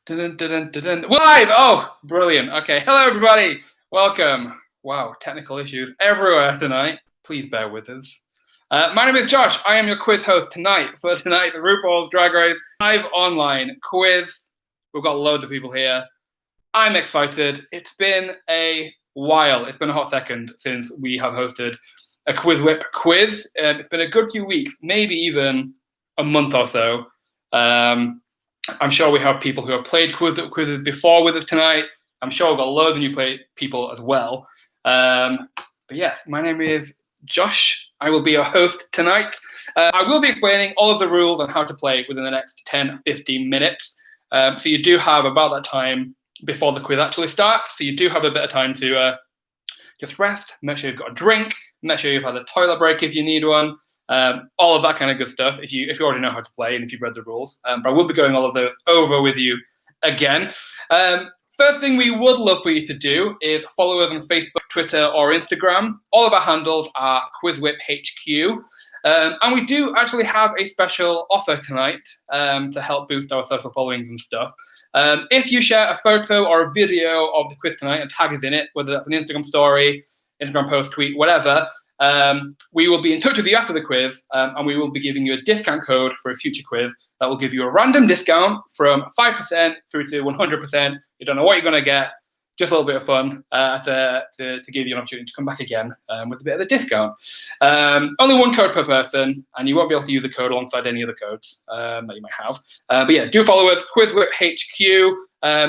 Dun, dun, dun, dun, dun. Live! Oh, brilliant. Okay, hello everybody. Welcome. Wow, technical issues everywhere tonight. Please bear with us. My name is Josh. I am your quiz host tonight for tonight's RuPaul's Drag Race live online quiz. We've got loads of people here. I'm excited. It's been a while. It's been a hot second since we have hosted a QuizWhip quiz. It's been a good few weeks, maybe even a month or so. I'm sure we have people who have played quizzes before with us tonight. I'm sure we've got loads of new people as well. But yes, my name is Josh. I will be your host tonight. I will be explaining all of the rules on how to play within the next 10-15 minutes. So you do have about that time before the quiz actually starts. So you do have a bit of time to just rest, make sure you've got a drink, make sure you've had a toilet break if you need one. All of that kind of good stuff if you already know how to play and if you've read the rules. But I will be going all of those over with you again. First thing we would love for you to do is follow us on Facebook, Twitter, or Instagram. All of our handles are QuizWhip HQ. And we do actually have a special offer tonight to help boost our social followings and stuff. If you share a photo or a video of the quiz tonight and tag us in it, whether that's an Instagram story, Instagram post, tweet, whatever, we will be in touch with you after the quiz, and we will be giving you a discount code for a future quiz that will give you a random discount from 5% through to 100%. You don't know what you're going to get, just a little bit of fun to give you an opportunity to come back again with a bit of a discount. Only one code per person, and you won't be able to use the code alongside any other codes that you might have. But yeah, do follow us, QuizWhip HQ.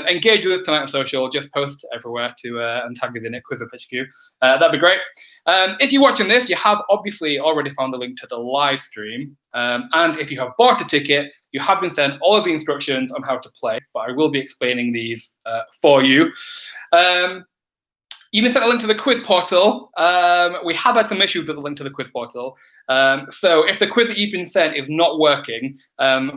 Engage with us tonight on social. Just post everywhere and tag us in it, QuizWhip HQ. That'd be great. If you're watching this, you have obviously already found the link to the live stream. And if you have bought a ticket, you have been sent all of the instructions on how to play, but I will be explaining these for you. You can send a link to the quiz portal. We have had some issues with the link to the quiz portal. So if the quiz that you've been sent is not working,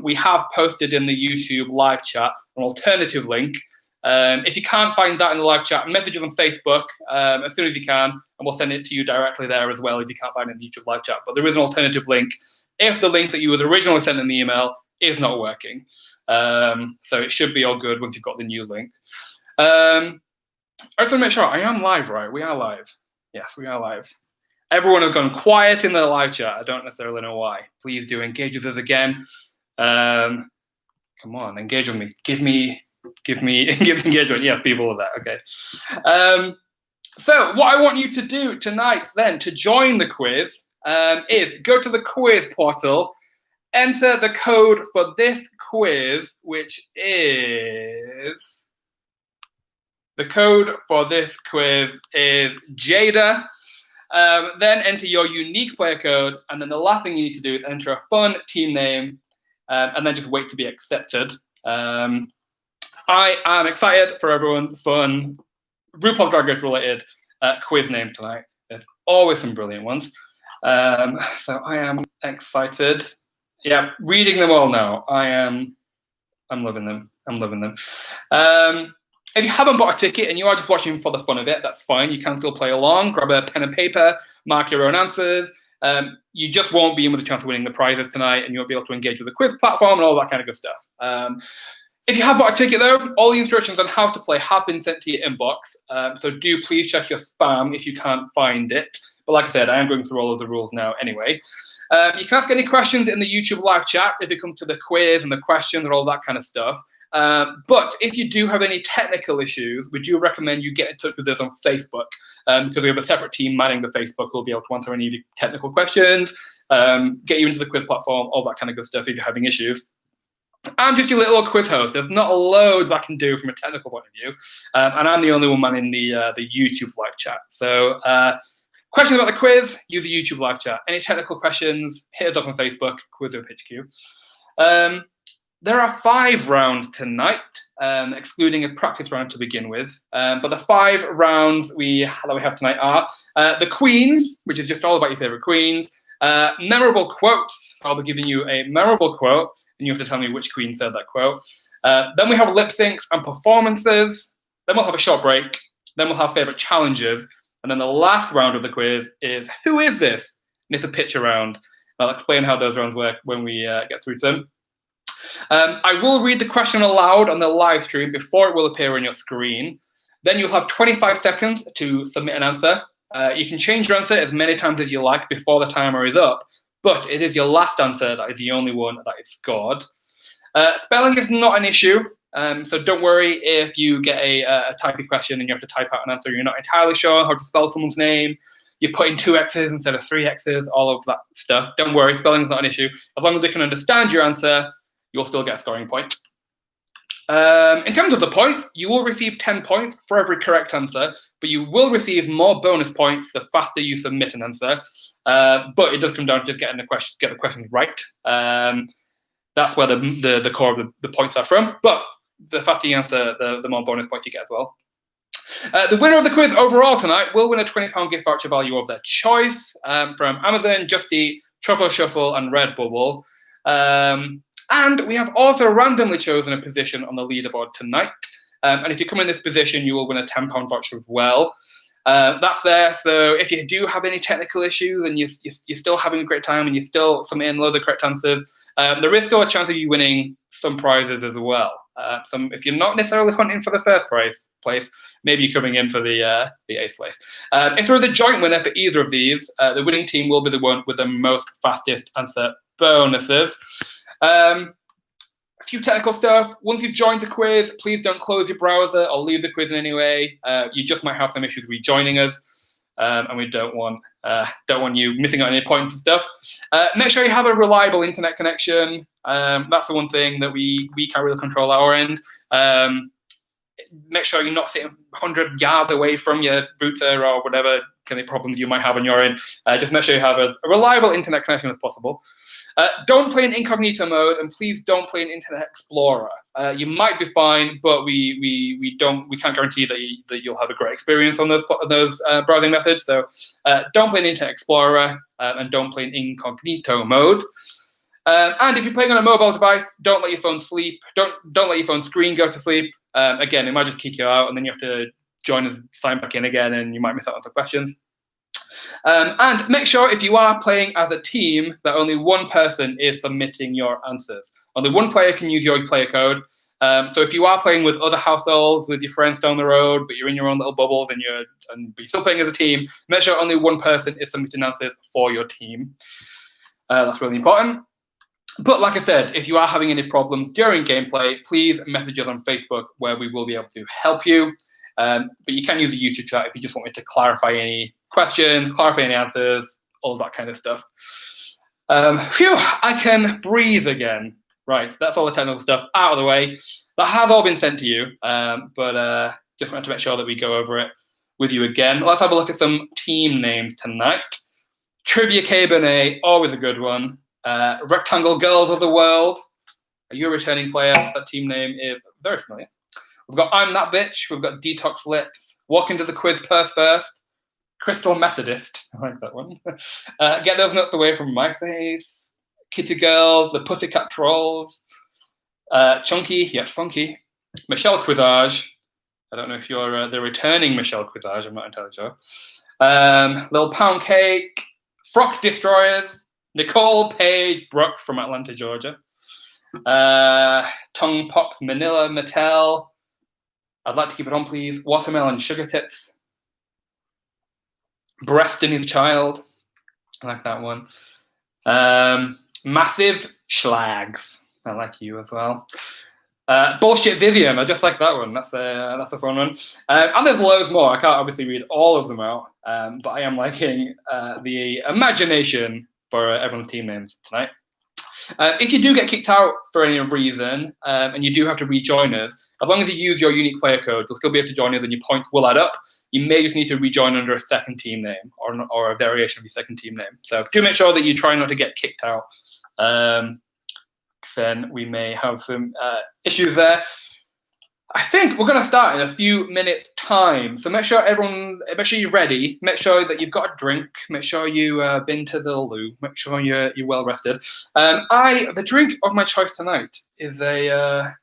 we have posted in the YouTube live chat an alternative link. If you can't find that in the live chat, message us on Facebook as soon as you can, and we'll send it to you directly there as well if you can't find it in the YouTube live chat. But there is an alternative link if the link that you was originally sent in the email is not working. So it should be all good once you've got the new link. I just want to make sure I am live, right? We are live. Yes, we are live. Everyone has gone quiet in the live chat. I don't necessarily know why. Please do engage with us again. Come on, engage with me. Give me engagement. Yes, people are that. Okay. So what I want you to do tonight then to join the quiz is go to the quiz portal, enter the code for this quiz, which is... The code for this quiz is Jada. Then enter your unique player code, and then the last thing you need to do is enter a fun team name, and then just wait to be accepted. I am excited for everyone's fun RuPaul's Drag Race related quiz name tonight. There's always some brilliant ones. So I am excited. Yeah, reading them all now. I'm loving them. I'm loving them. If you haven't bought a ticket and you are just watching for the fun of it, that's fine. You can still play along. Grab a pen and paper, mark your own answers. You just won't be in with a chance of winning the prizes tonight, and you won't be able to engage with the quiz platform and all that kind of good stuff. If you have bought a ticket, though, all the instructions on how to play have been sent to your inbox. So do please check your spam if you can't find it. But like I said, I am going through all of the rules now anyway. You can ask any questions in the YouTube live chat if it comes to the quiz and the questions and all that kind of stuff. But if you do have any technical issues, we do recommend you get in touch with us on Facebook because we have a separate team manning the Facebook who will be able to answer any of your technical questions, get you into the quiz platform, all that kind of good stuff if you're having issues. I'm just your little quiz host. There's not loads I can do from a technical point of view, and I'm the only one manning the YouTube live chat. So questions about the quiz, use the YouTube live chat. Any technical questions, hit us up on Facebook, QuizWhip HQ. There are 5 rounds tonight, excluding a practice round to begin with. But the 5 rounds that we have tonight are the Queens, which is just all about your favorite queens. Memorable quotes. I'll be giving you a memorable quote, and you have to tell me which queen said that quote. Then we have lip syncs and performances. Then we'll have a short break. Then we'll have favorite challenges. And then the last round of the quiz is Who Is This? And it's a picture round. I'll explain how those rounds work when we get through to them. I will read the question aloud on the live stream before it will appear on your screen. Then you'll have 25 seconds to submit an answer. You can change your answer as many times as you like before the timer is up, but it is your last answer that is the only one that is scored. Spelling is not an issue, so don't worry if you get a typey question and you have to type out an answer. You're not entirely sure how to spell someone's name. You put in 2 X's instead of 3 X's, all of that stuff. Don't worry, spelling is not an issue. As long as they can understand your answer, you'll still get a scoring point. In terms of the points, you will receive 10 points for every correct answer, but you will receive more bonus points the faster you submit an answer. But it does come down to just get the question right. That's where the core of the points are from. But the faster you answer, the more bonus points you get as well. The winner of the quiz overall tonight will win a £20 gift voucher value of their choice from Amazon, Just Eat, Truffle Shuffle, and Redbubble. And we have also randomly chosen a position on the leaderboard tonight. And if you come in this position, you will win a £10 voucher as well. That's there. So if you do have any technical issues and you're still having a great time and you're still submitting loads of correct answers, there is still a chance of you winning some prizes as well. If you're not necessarily hunting for the first place, maybe you're coming in for the 8th place. If there is a joint winner for either of these, the winning team will be the one with the most fastest answer bonuses. A few technical stuff. Once you've joined the quiz, please don't close your browser or leave the quiz in any way. You just might have some issues rejoining us, and we don't want you missing out on any points and stuff. Make sure you have a reliable internet connection. That's the one thing that we can't really control our end. Make sure you're not sitting 100 yards away from your router or whatever kind of problems you might have on your end. Just make sure you have a reliable internet connection as possible. Don't play in incognito mode, and please don't play in Internet Explorer. You might be fine, but we can't guarantee that you'll have a great experience on those browsing methods. So don't play in Internet Explorer and don't play in incognito mode. And if you're playing on a mobile device, don't let your phone sleep. Don't let your phone screen go to sleep. Again, it might just kick you out, and then you have to join us, sign back in again, and you might miss out on some questions. And make sure if you are playing as a team that only one person is submitting your answers. Only one player can use your player code. So if you are playing with other households, with your friends down the road, but you're in your own little bubbles but you're still playing as a team, make sure only one person is submitting answers for your team. That's really important. But like I said, if you are having any problems during gameplay, please message us on Facebook where we will be able to help you. But you can use a YouTube chat if you just want me to clarify any questions, clarify any answers, all that kind of stuff. Phew, I can breathe again. Right, that's all the technical stuff out of the way. That has all been sent to you, but just wanted to make sure that we go over it with you again. Let's have a look at some team names tonight. Trivia Cabernet, always a good one. Rectangle Girls of the World. Are you a returning player? That team name is very familiar. We've got I'm That Bitch. We've got Detox Lips. Walk into the quiz purse first. Crystal Methodist. I like that one. Get Those Nuts Away From My Face. Kitty Girls. The Pussycat Trolls. Chunky Yet Funky. Michelle Quizage. I don't know if you're the returning Michelle Quizage. I'm not entirely sure. Lil Pound Cake. Frock Destroyers. Nicole Page Brooks from Atlanta, Georgia. Tongue Pops Manila Mattel. I'd like to keep it on, please. Watermelon Sugar Tips. Breast in His Child. I like that one. Massive Schlags. I like you as well. Bullshit Vivian. I just like that one. That's a fun one. And there's loads more. I can't obviously read all of them out, but I am liking the imagination for everyone's team names tonight. If you do get kicked out for any reason, and you do have to rejoin us, as long as you use your unique player code, you'll still be able to join us and your points will add up. You may just need to rejoin under a second team name or a variation of your second team name. So do make sure that you try not to get kicked out. Then we may have some issues there. I think we're going to start in a few minutes' time. So make sure you're ready. Make sure that you've got a drink. Make sure you've been to the loo. Make sure you're well rested. The drink of my choice tonight is it's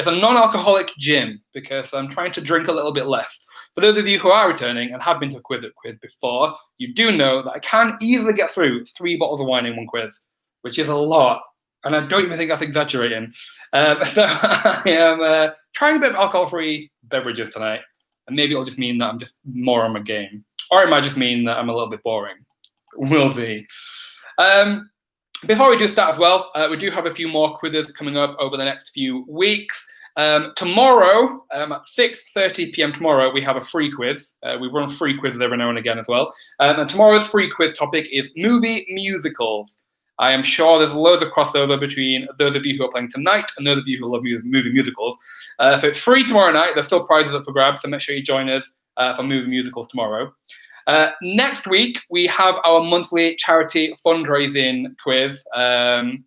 a non-alcoholic gin because I'm trying to drink a little bit less. For those of you who are returning and have been to a QuizWhip quiz before, you do know that I can easily get through 3 bottles of wine in one quiz, which is a lot. And I don't even think that's exaggerating. So I am trying a bit of alcohol-free beverages tonight. And maybe it'll just mean that I'm just more on my game. Or it might just mean that I'm a little bit boring. We'll see. Before we do start as well, we do have a few more quizzes coming up over the next few weeks. Tomorrow, at 6:30 p.m. tomorrow, we have a free quiz. We run free quizzes every now and again as well. And tomorrow's free quiz topic is movie musicals. I am sure there's loads of crossover between those of you who are playing tonight and those of you who love movie musicals. So it's free tomorrow night. There's still prizes up for grabs, so make sure you join us for movie musicals tomorrow. Next week, we have our monthly charity fundraising quiz. And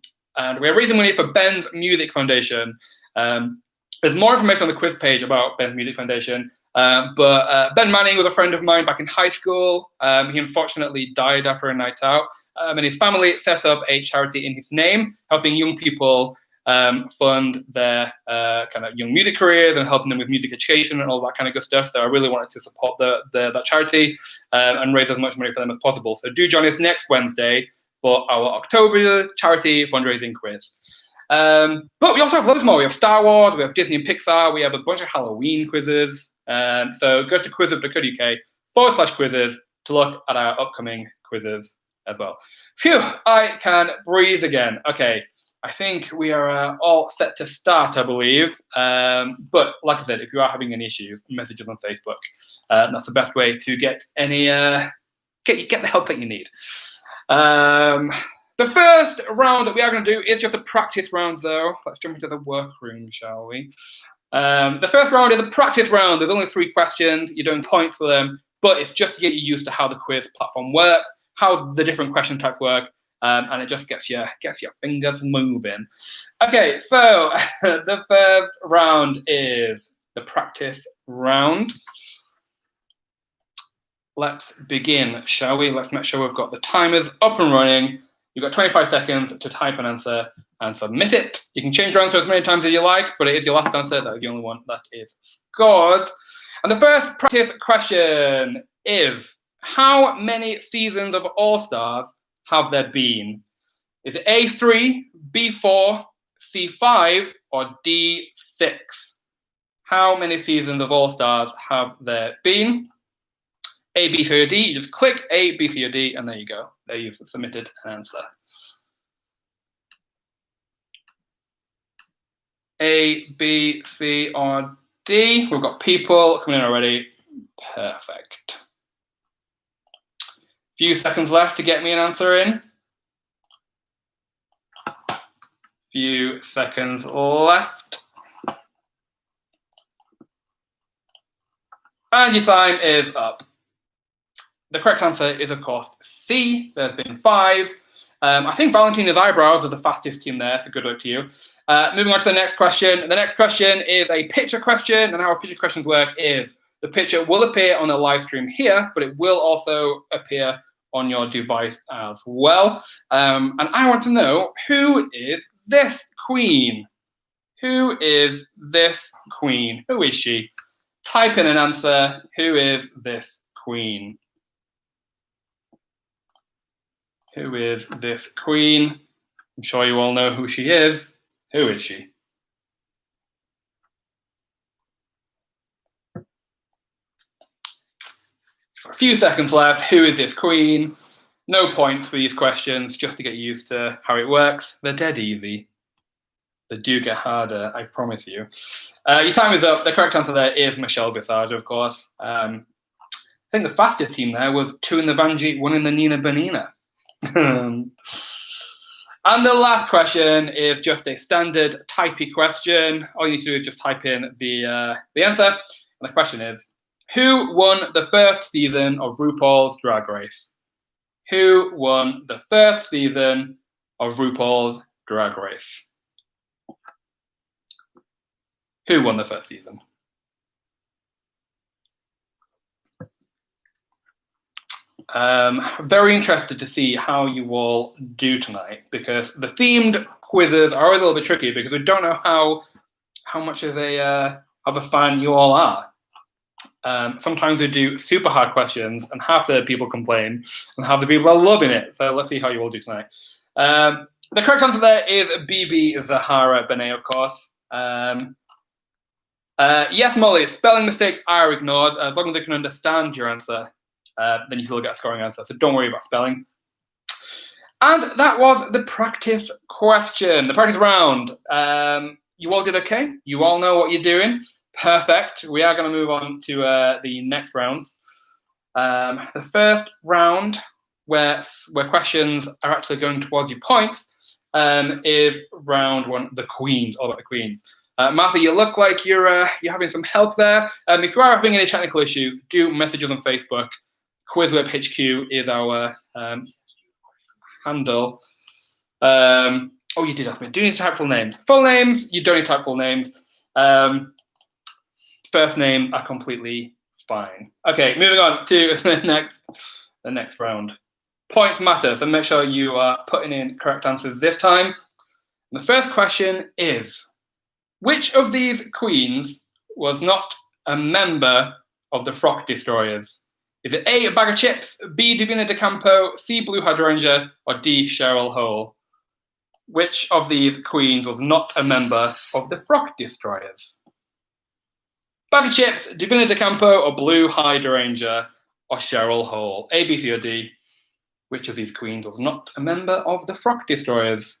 we're raising money for Ben's Music Foundation. There's more information on the quiz page about Ben's Music Foundation. But Ben Manning was a friend of mine back in high school. He unfortunately died after a night out. And his family set up a charity in his name, helping young people fund their kind of young music careers and helping them with music education and all that kind of good stuff. So I really wanted to support that charity and raise as much money for them as possible. So do join us next Wednesday for our October charity fundraising quiz. But we also have loads more. We have Star Wars, we have Disney and Pixar, we have a bunch of Halloween quizzes. So go to QuizWhip.co.uk/quizzes to look at our upcoming quizzes as well. Phew, I can breathe again. Okay, I think we are all set to start, I believe. But like I said, if you are having any issues, message us on Facebook. That's the best way to get any get the help that you need. The first round that we are going to do is just a practice round, though. Let's jump into the workroom, shall we? The first round is a practice round. There's only 3 questions. You're doing points for them, but it's just to get you used to how the quiz platform works, how the different question types work, and it just gets your fingers moving. Okay, so the first round is the practice round. Let's begin, shall we? Let's make sure we've got the timers up and running. You've got 25 seconds to type an answer and submit it. You can change your answer as many times as you like, but it is your last answer. That is the only one that is scored. And the first practice question is, how many seasons of All-Stars have there been? Is it A3, B4, C5, or D6? How many seasons of All-Stars have there been? A, B, C, or D. You just click A, B, C, or D, and there you go. There you've submitted an answer. A, B, C, or D. We've got people coming in already. Perfect. Few seconds left to get me an answer in. Few seconds left. And your time is up. The correct answer is, of course, C. There's been 5. I think Valentina's eyebrows are the fastest team there, so good luck to you. Moving on to the next question. The next question is a picture question, and how our picture questions work is the picture will appear on a live stream here, but it will also appear on your device as well. And I want to know, who is this queen? Who is this queen? Who is she? Type in an answer. Who is this queen? Who is this queen? I'm sure you all know who she is. Who is she? A few seconds left. Who is this queen? No points for these questions, just to get used to how it works. They're dead easy. They do get harder, I promise you. Your time is up. The correct answer there is Michelle Visage, of course. I think the fastest team there was 2 in the Vanjie, 1 in the Nina Bonina. And the last question is just a standard typey question. All you need to do is just type in the answer. And the question is, who won the first season of RuPaul's Drag Race? Who won the first season of RuPaul's Drag Race? Who won the first season? Very interested to see how you all do tonight, because the themed quizzes are always a little bit tricky because we don't know how much of a fan you all are. Sometimes we do super hard questions and half the people complain and half the people are loving it. So let's see how you all do tonight. The correct answer there is BB Zahara Benet, of course. Yes, Molly, spelling mistakes are ignored. As long as they can understand your answer, then you still get a scoring answer. So don't worry about spelling. And that was the practice question, the practice round. You all did okay. You all know what you're doing. Perfect. We are going to move on to the next rounds. The first round, where questions are actually going towards your points, is round one, the Queens, all about the Queens. Martha, you look like you're having some help there. If you are having any technical issues, do message us on Facebook. QuizWhip HQ is our handle. Oh, you did ask me. Do you need to type full names? Full names, you don't need to type full names. First names are completely fine. Okay, moving on to the next round. Points matter, so make sure you are putting in correct answers this time. And the first question is, which of these queens was not a member of the Frock Destroyers? Is it A, a bag of chips, B, Divina de Campo, C, Blue Hydrangea, or D, Cheryl Hole? Which of these queens was not a member of the Frock Destroyers? Bag of chips, Divina de Campo, or Blue Hydrangea, or Cheryl Hole? A, B, C, or D? Which of these queens was not a member of the Frock Destroyers?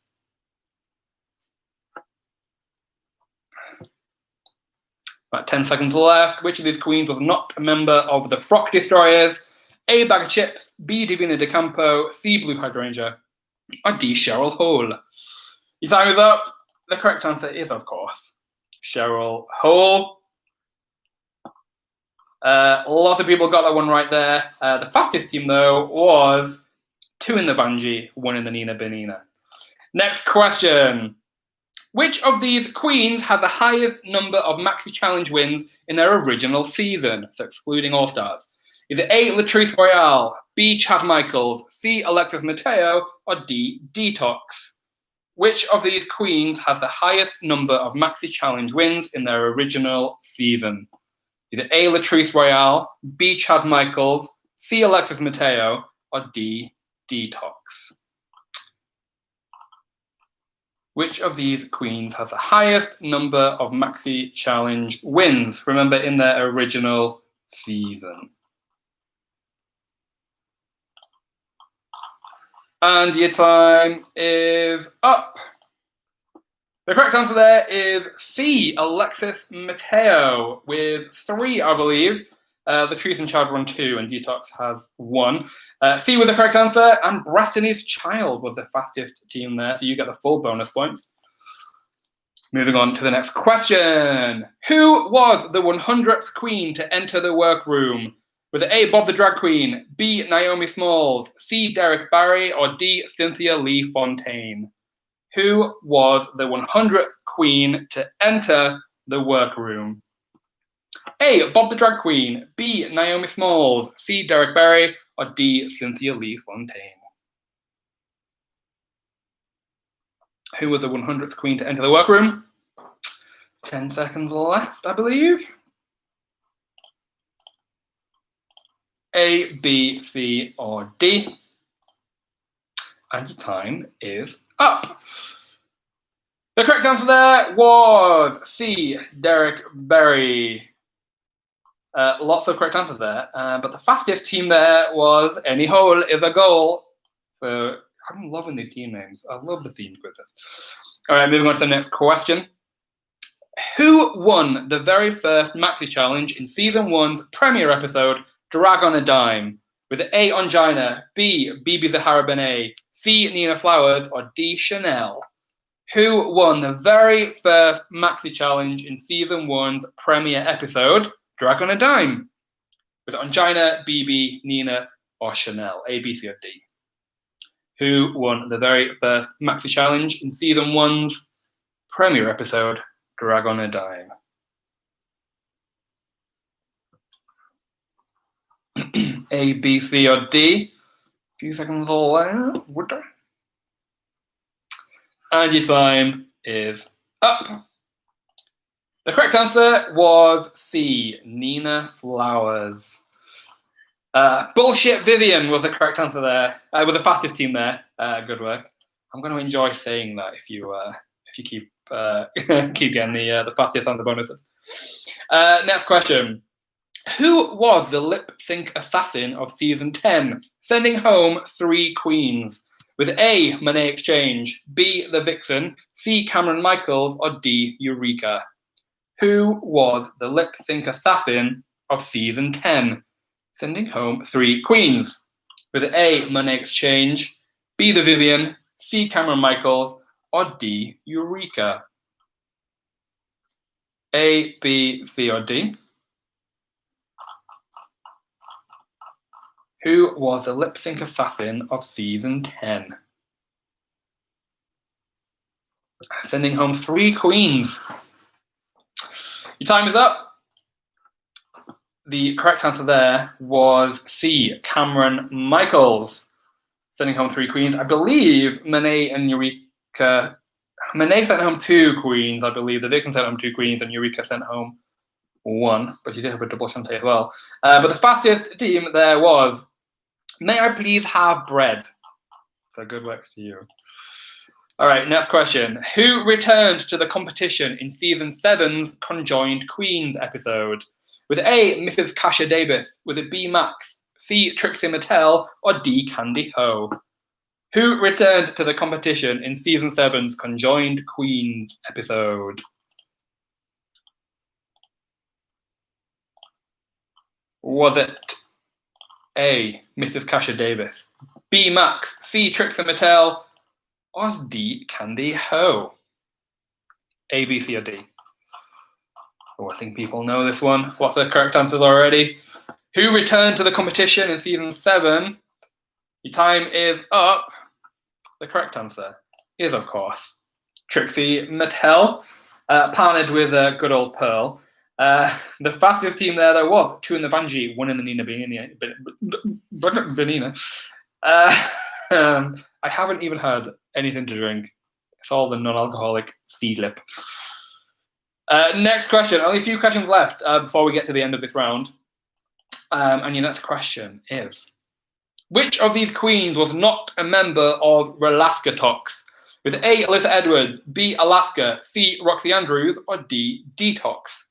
About 10 seconds left. Which of these queens was not a member of the Frock Destroyers? A, bag of chips, B, Divina de Campo, C, Blue Hydrangea, or D, Cheryl Hole? Your time is up. The correct answer is, of course, Cheryl Hole. Lots of people got that one right there. The fastest team, though, was 2 in the Banji, 1 in the Nina Benina. Next question. Which of these queens has the highest number of Maxi Challenge wins in their original season, so excluding All-Stars? Is it A, Latrice Royale, B, Chad Michaels, C, Alexis Mateo, or D, Detox? Which of these queens has the highest number of Maxi Challenge wins in their original season? Is it A, Latrice Royale, B, Chad Michaels, C, Alexis Mateo, or D, Detox? Which of these queens has the highest number of Maxi Challenge wins? Remember, in their original season. And your time is up. The correct answer there is C, Alexis Mateo, with 3, I believe. Latrice and Chad won 2, and Detox has 1. C was the correct answer, and Brastony's Child was the fastest team there, so you get the full bonus points. Moving on to the next question. Who was the 100th queen to enter the workroom? Was it A, Bob the Drag Queen, B, Naomi Smalls, C, Derek Barry, or D, Cynthia Lee Fontaine? Who was the 100th queen to enter the workroom? A, Bob the Drag Queen, B, Naomi Smalls, C, Derek Barry, or D, Cynthia Lee Fontaine? Who was the 100th queen to enter the workroom? 10 seconds left, I believe. A, B, C, or D? And your time is up. The correct answer there was C, Derek Barry. Lots of correct answers there, but the fastest team there was Any Hole is a Goal. So I'm loving these team names. I love the theme quizzes. All right, moving on to the next question. Who won the very first Maxi Challenge in Season 1's premiere episode, Drag on a Dime? Was it A, Ongina, B, BB Zahara Benet, C, Nina Flowers, or D, Chanel? Who won the very first Maxi Challenge in Season 1's premiere episode, Drag on a Dime? Was it Ongina, BB, Nina, or Chanel? A, B, C, or D? Who won the very first Maxi Challenge in Season 1's premiere episode, Drag on a Dime? A, B, C, or D? A few seconds left. And your time is up. The correct answer was C, Nina Flowers. Bullshit Vivian was the correct answer there. Was the fastest team there. Good work. I'm going to enjoy saying that if you keep keep getting the fastest answer bonuses. Next question. Who was the lip sync assassin of season 10, sending home 3 queens? With A, Monet Exchange, B, The Vixen, C, Cameron Michaels, or D, Eureka? Who was the lip sync assassin of season 10, sending home 3 queens? With A, Monet Exchange, B, The Vivian, C, Cameron Michaels, or D, Eureka? A, B, C, or D? Who was the lip sync assassin of season 10? Sending home 3 queens. Your time is up. The correct answer there was C, Cameron Michaels, sending home 3 queens. I believe Monet and Eureka. Monet sent home 2 queens, I believe. The Vixen sent home 2 queens, and Eureka sent home 1, but she did have a double Shantae as well. But the fastest team there was, may I please have bread? So good work to you. All right, next question. Who returned to the competition in season 7's Conjoined Queens episode? With A, Mrs. Kasha Davis, with it B, Max, C, Trixie Mattel, or D, Candy Ho? Who returned to the competition in season 7's Conjoined Queens episode? Was it A, Mrs. Kasha Davis, B, Max, C, Trixie Mattel, or D, Candy Ho? A, B, C, or D? Oh, I think people know this one. What's the correct answers already? Who returned to the competition in season 7? Your time is up. The correct answer is, of course, Trixie Mattel, partnered with good old Pearl. The fastest team there was 2 in the Vanjie, 1 in the Nina Benina. I haven't even had anything to drink. It's all the non-alcoholic seed lip. Next question. Only a few questions left before we get to the end of this round. And your next question is, which of these queens was not a member of Relaska Tox? With A, Alyssa Edwards, B, Alaska, C, Roxy Andrews, or D, Detox?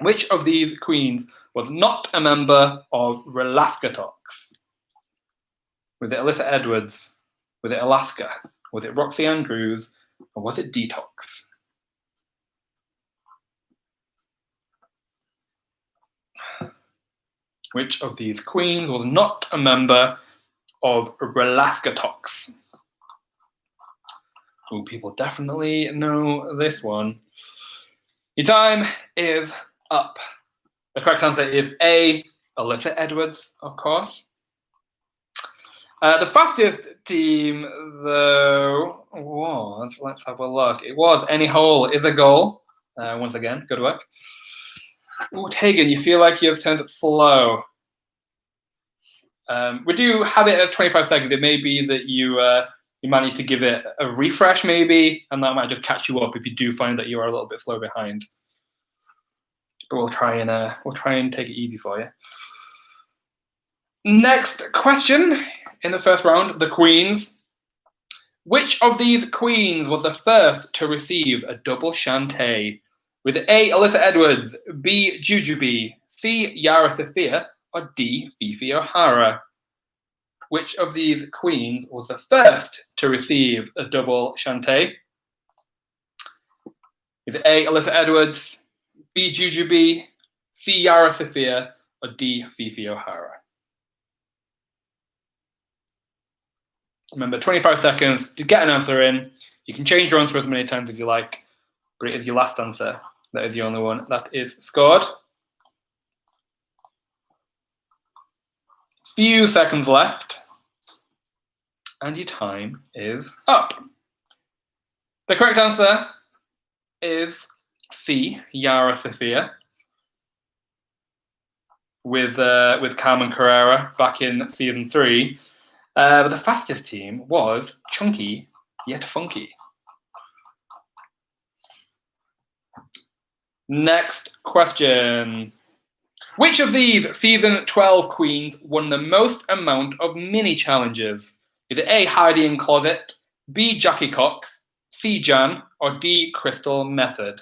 Which of these queens was not a member of Relaska Tox? Was it Alyssa Edwards? Was it Alaska? Was it Roxy Andrews? Or was it Detox? Which of these queens was not a member of Relaska Tox? Oh, people definitely know this one. Your time is up. The correct answer is A, Alyssa Edwards, of course. The fastest team, though, was, let's have a look. It was Any Hole is a Goal. Once again, good work. Ooh, Tegan, you feel like you've turned it slow. We do have it at 25 seconds. It may be that you might need to give it a refresh, maybe, and that might just catch you up if you do find that you are a little bit slow behind. But we'll try and take it easy for you. Next question in the first round, the queens. Which of these queens was the first to receive a double Shantae? With A, Alyssa Edwards, B, Jujubee, C, Yara Sophia, or D, Fifi O'Hara? Which of these queens was the first to receive a double Shantae? Is it A, Alyssa Edwards, B, Jujubee, C, Yara Sophia, or D, Fifi O'Hara? Remember, 25 seconds to get an answer in. You can change your answer as many times as you like, but it is your last answer. That is the only one that is scored. Few seconds left. And your time is up. The correct answer is C, Yara Sophia, with Carmen Carrera back in season 3. But the fastest team was Chunky Yet Funky. Next question. Which of these season 12 queens won the most amount of mini challenges? Is it A, Heidi in Closet, B. Jackie Cox, C. Jan, or D. Crystal Method?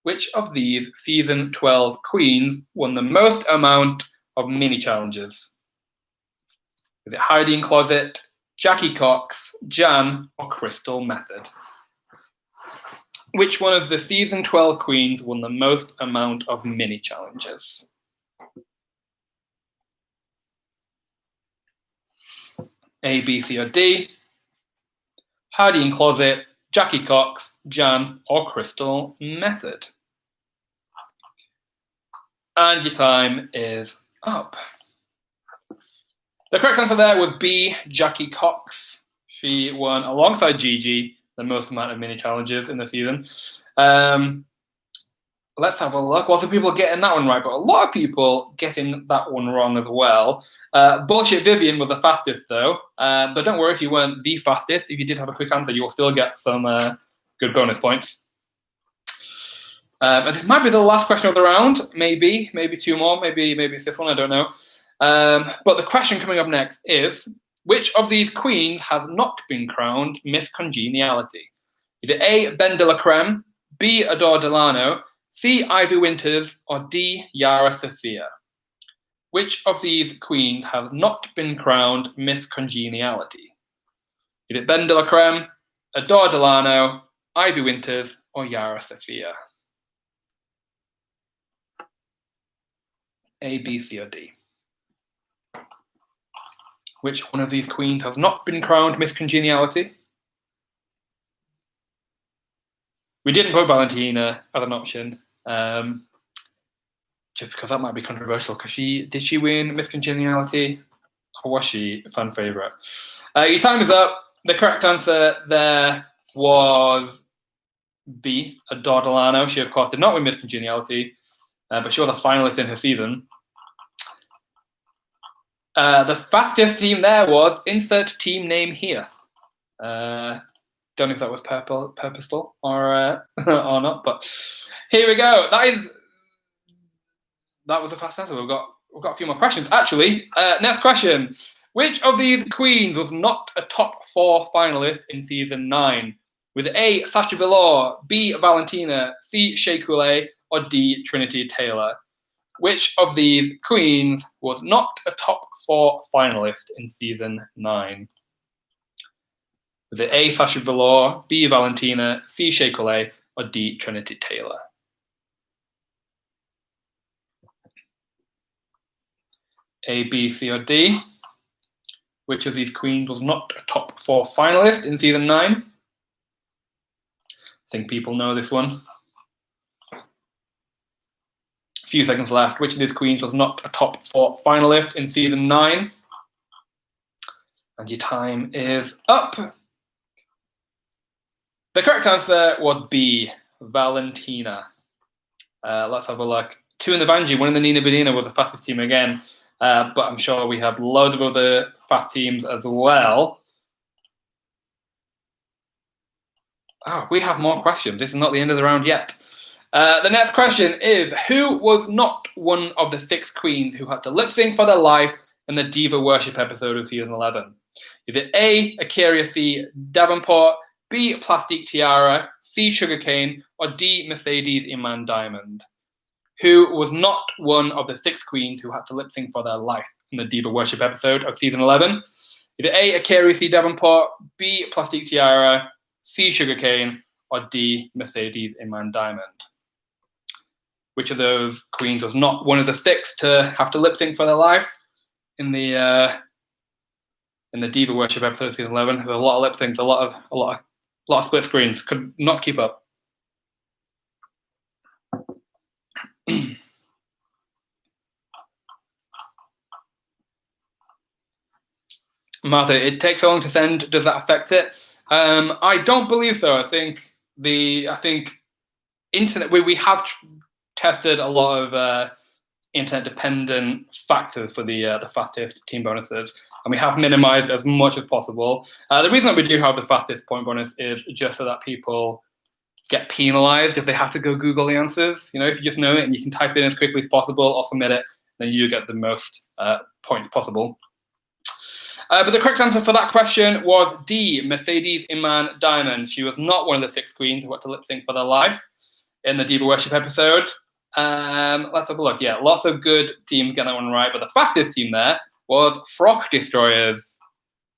Which of these season 12 queens won the most amount of mini challenges? Is it Hiding Closet, Jackie Cox, Jan, or Crystal Method? Which one of the season 12 queens won the most amount of mini challenges? A, B, C, or D? Hiding Closet, Jackie Cox, Jan, or Crystal Method? And your time is up. The correct answer there was B, Jackie Cox. She won, alongside Gigi, the most amount of mini challenges in the season. Let's have a look. Lots of people getting that one right, but a lot of people getting that one wrong as well. Bullshit Vivian was the fastest, though. But don't worry if you weren't the fastest. If you did have a quick answer, you will still get some good bonus points. And this might be the last question of the round. Maybe two more. Maybe it's this one. I don't know. But the question coming up next is, which of these queens has not been crowned Miss Congeniality? Is it A, Ben de la Creme, B, Adore Delano, C, Ivy Winters, or D, Yara Sofia? Which of these queens has not been crowned Miss Congeniality? Is it Ben de la Creme, Adore Delano, Ivy Winters, or Yara Sofia? A, B, C, or D? Which one of these queens has not been crowned Miss Congeniality? We didn't put Valentina as an option, just because that might be controversial. Because did she win Miss Congeniality, or was she a fan favorite? Your time is up. The correct answer there was B, Adore Delano. She, of course, did not win Miss Congeniality, but she was a finalist in her season. The fastest team there was insert team name here. Don't know if that was purposeful or not, but here we go. That was a fast answer. We've got a few more questions. Actually, next question. Which of these queens was not a top 4 finalist in season 9? Was it A, Sasha Velour, B, Valentina, C, Shea Coulee, or D, Trinity Taylor? Which of these queens was not a top 4 finalist in season 9? Was it A, Sasha Velour, B, Valentina, C, Shea Coulee, or D, Trinity Taylor? A, B, C, or D? Which of these queens was not a top 4 finalist in season 9? I think people know this one. A few seconds left. Which of these queens was not a top 4 finalist in season 9? And your time is up. The correct answer was B, Valentina. Let's have a look. 2 in the Vanjie, 1 in the Nina Bedina was the fastest team again. But I'm sure we have loads of other fast teams as well. Oh, we have more questions. This is not the end of the round yet. The next question is, who was not one of the 6 queens who had to lip sync for their life in the Diva Worship episode of season 11? Is it A, Akira C. Davenport, B, Plastic Tiara, C, Sugarcane, or D, Mercedes Iman Diamond? Who was not one of the 6 queens who had to lip sync for their life in the Diva Worship episode of season 11? Is it A, Akira C. Davenport, B, Plastic Tiara, C, Sugarcane, or D, Mercedes Iman Diamond? Which of those queens was not one of the 6 to have to lip sync for their life in the Diva Worship episode of season 11? There's a lot of lip syncs, a lot of split screens. Could not keep up. Martha, it takes so long to send. Does that affect it? I don't believe so. I think internet. We have tested a lot of internet-dependent factors for the fastest team bonuses, and we have minimized as much as possible. The reason that we do have the fastest point bonus is just so that people get penalized if they have to go Google the answers. You know, if you just know it and you can type it in as quickly as possible or submit it, then you get the most points possible. But the correct answer for that question was D, Mercedes Iman Diamond. She was not one of the 6 queens who had to lip sync for their life in the Diva Worship episode. Let's have a look. Yeah, lots of good teams get that one right, but the fastest team there was Frock Destroyers.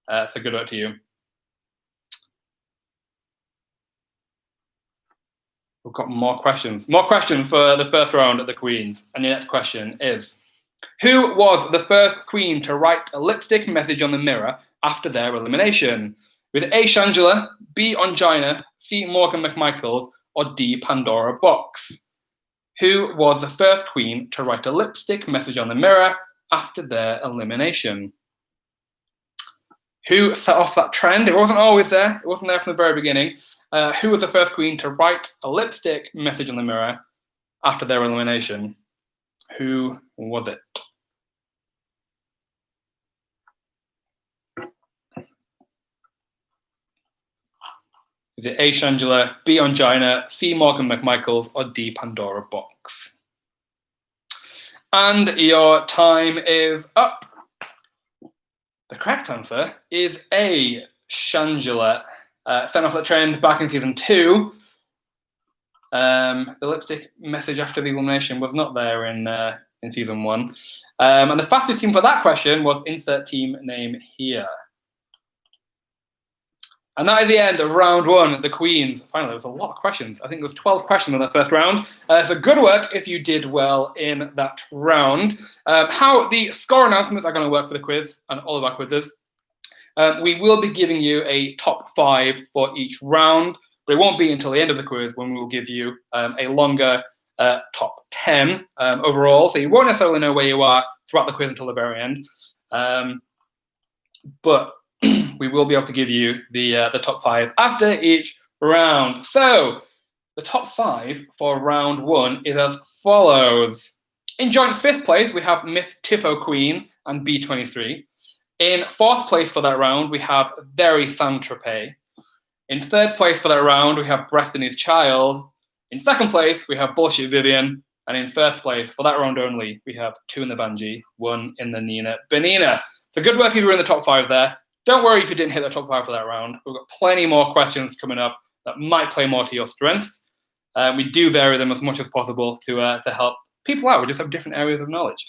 So good luck to you. We've got more questions. More questions for the first round of the queens. And the next question is, who was the first queen to write a lipstick message on the mirror after their elimination? With A, Shangela, B, Ongina, C, Morgan McMichaels, or D, Pandora Box? Who was the first queen to write a lipstick message on the mirror after their elimination? Who set off that trend? It wasn't always there. It wasn't there from the very beginning. Who was the first queen to write a lipstick message on the mirror after their elimination? Who was it? Is it A, Shangela, B, Ongina, C, Morgan McMichaels, or D, Pandora Box? And your time is up. The correct answer is A, Shangela. Set off that trend back in season 2. The lipstick message after the elimination was not there in season 1. And the fastest team for that question was insert team name here. And that is the end of round 1, the queens. Finally, there was a lot of questions. I think there was 12 questions in that first round. So good work if you did well in that round. How the score announcements are going to work for the quiz and all of our quizzes. We will be giving you a top 5 for each round, but it won't be until the end of the quiz when we will give you a longer top 10 overall. So you won't necessarily know where you are throughout the quiz until the very end. But we will be able to give you the top 5 after each round. So the top 5 for round 1 is as follows. In joint 5th place, we have Miss Tiffo Queen and B23. In 4th place for that round, we have Very Saint-Tropez. In 3rd place for that round, we have Destiny's Child. In 2nd place, we have Bullshit Vivian. And in 1st place, for that round only, we have 2 in the Vanjie, 1 in the Nina Benina. So good work if you were in the top 5 there. Don't worry if you didn't hit the top 5 for that round. We've got plenty more questions coming up that might play more to your strengths. We do vary them as much as possible to help people out. We just have different areas of knowledge.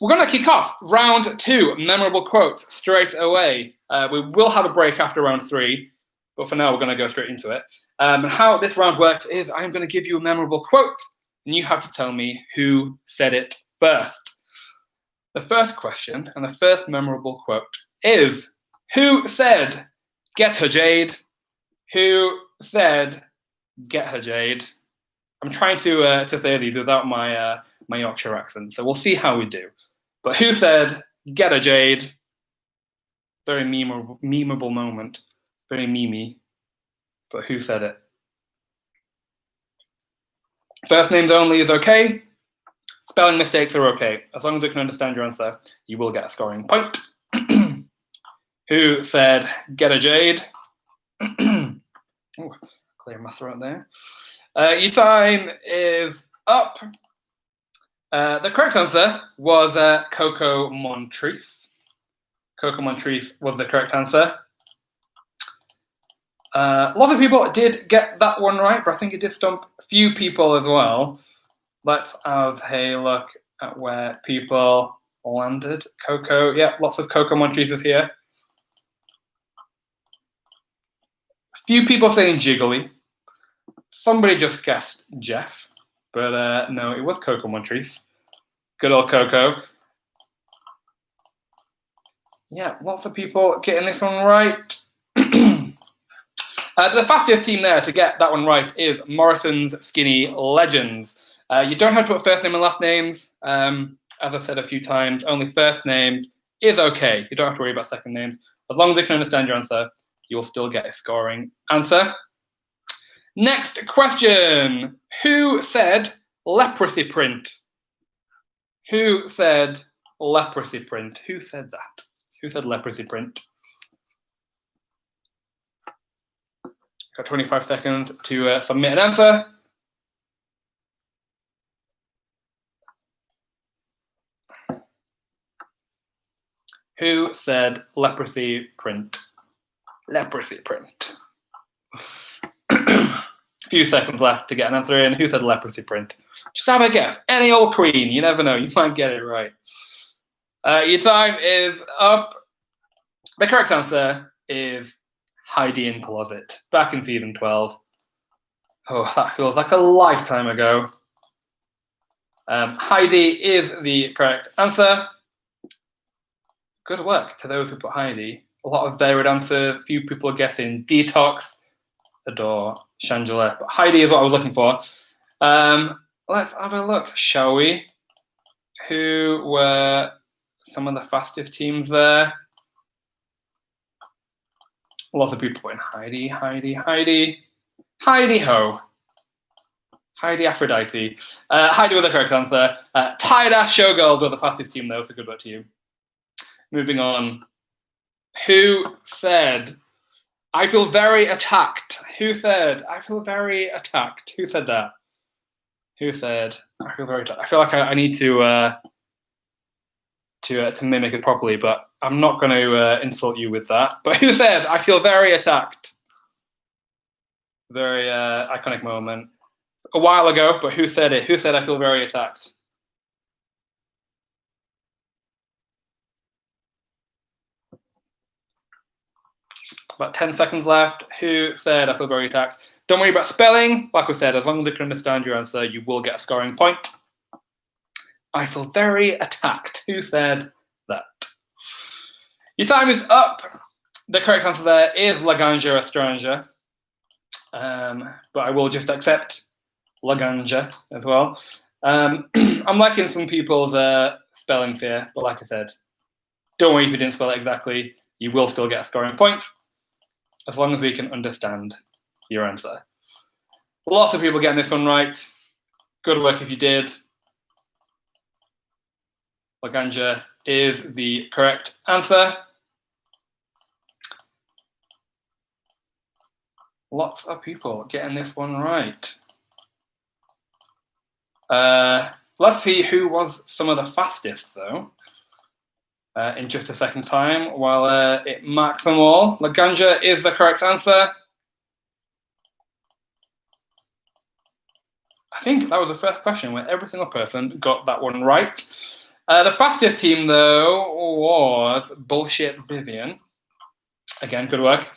We're going to kick off round 2, memorable quotes, straight away. We will have a break after round 3, but for now we're going to go straight into it. How this round works is I'm going to give you a memorable quote, and you have to tell me who said it first. The first question and the first memorable quote is, who said, "Get her, Jade"? Who said, "Get her, Jade"? I'm trying to say these without my Yorkshire accent, so we'll see how we do. But who said, "Get her, Jade"? Very memeable moment. Very memey. But who said it? First names only is okay. Spelling mistakes are okay. As long as we can understand your answer, you will get a scoring point. Who said, "Get a Jade"? Ooh, clear my throat there. Your time is up. The correct answer was Coco Montrese. Coco Montrese was the correct answer. Lots of people did get that one right, but I think it did stump a few people as well. Let's have a look at where people landed. Coco, yeah, lots of Coco Montreses here. A few people saying Jiggly. Somebody just guessed Jeff, but no, it was Coco Montrese. Good old Coco. Yeah, lots of people getting this one right. The fastest team there to get that one right is Morrison's Skinny Legends. You don't have to put first name and last names. As I've said a few times, only first names is okay. You don't have to worry about second names. As long as you can understand your answer, you'll still get a scoring answer. Next question. Who said leprosy print? Who said leprosy print? Who said that? Who said leprosy print? Got 25 seconds to submit an answer. Who said leprosy print? Leprosy print. A few seconds left to get an answer in. Who said leprosy print? Just have a guess. Any old queen. You never know. You might get it right. Your time is up. The correct answer is Heidi in Closet, back in season 12. Oh, that feels like a lifetime ago. Heidi is the correct answer. Good work to those who put Heidi. A lot of varied answers. A few people are guessing Detox, Adore, Shangela. But Heidi is what I was looking for. Let's have a look, shall we? Who were some of the fastest teams there? Lots of people putting Heidi, Heidi, Heidi. Heidi Ho. Heidi Aphrodite. Heidi was the correct answer. Tired Ass Showgirls was the fastest team though, so good luck to you. Moving on. Who said, I feel very attacked? Who said, I feel very attacked? Who said that? Who said, I feel very attacked? I feel like I need to mimic it properly, but I'm not going to insult you with that. But who said, I feel very attacked? Very iconic moment. A while ago, but who said it? Who said, I feel very attacked? About 10 seconds left. Who said, I feel very attacked? Don't worry about spelling. Like we said, as long as you can understand your answer, you will get a scoring point. I feel very attacked. Who said that? Your time is up. The correct answer there is La Ganja Estranja. But I will just accept La Ganja as well. I'm liking some people's spellings here, but like I said, don't worry if you didn't spell it exactly. You will still get a scoring point, as long as we can understand your answer. Lots of people getting this one right. Good work if you did. La Ganja is the correct answer. Lots of people getting this one right. Let's see who was some of the fastest, though, in just a second time, while it marks them all. La Ganja is the correct answer. I think that was the first question where every single person got that one right. The fastest team, though, was Bullshit Vivian. Again, good work.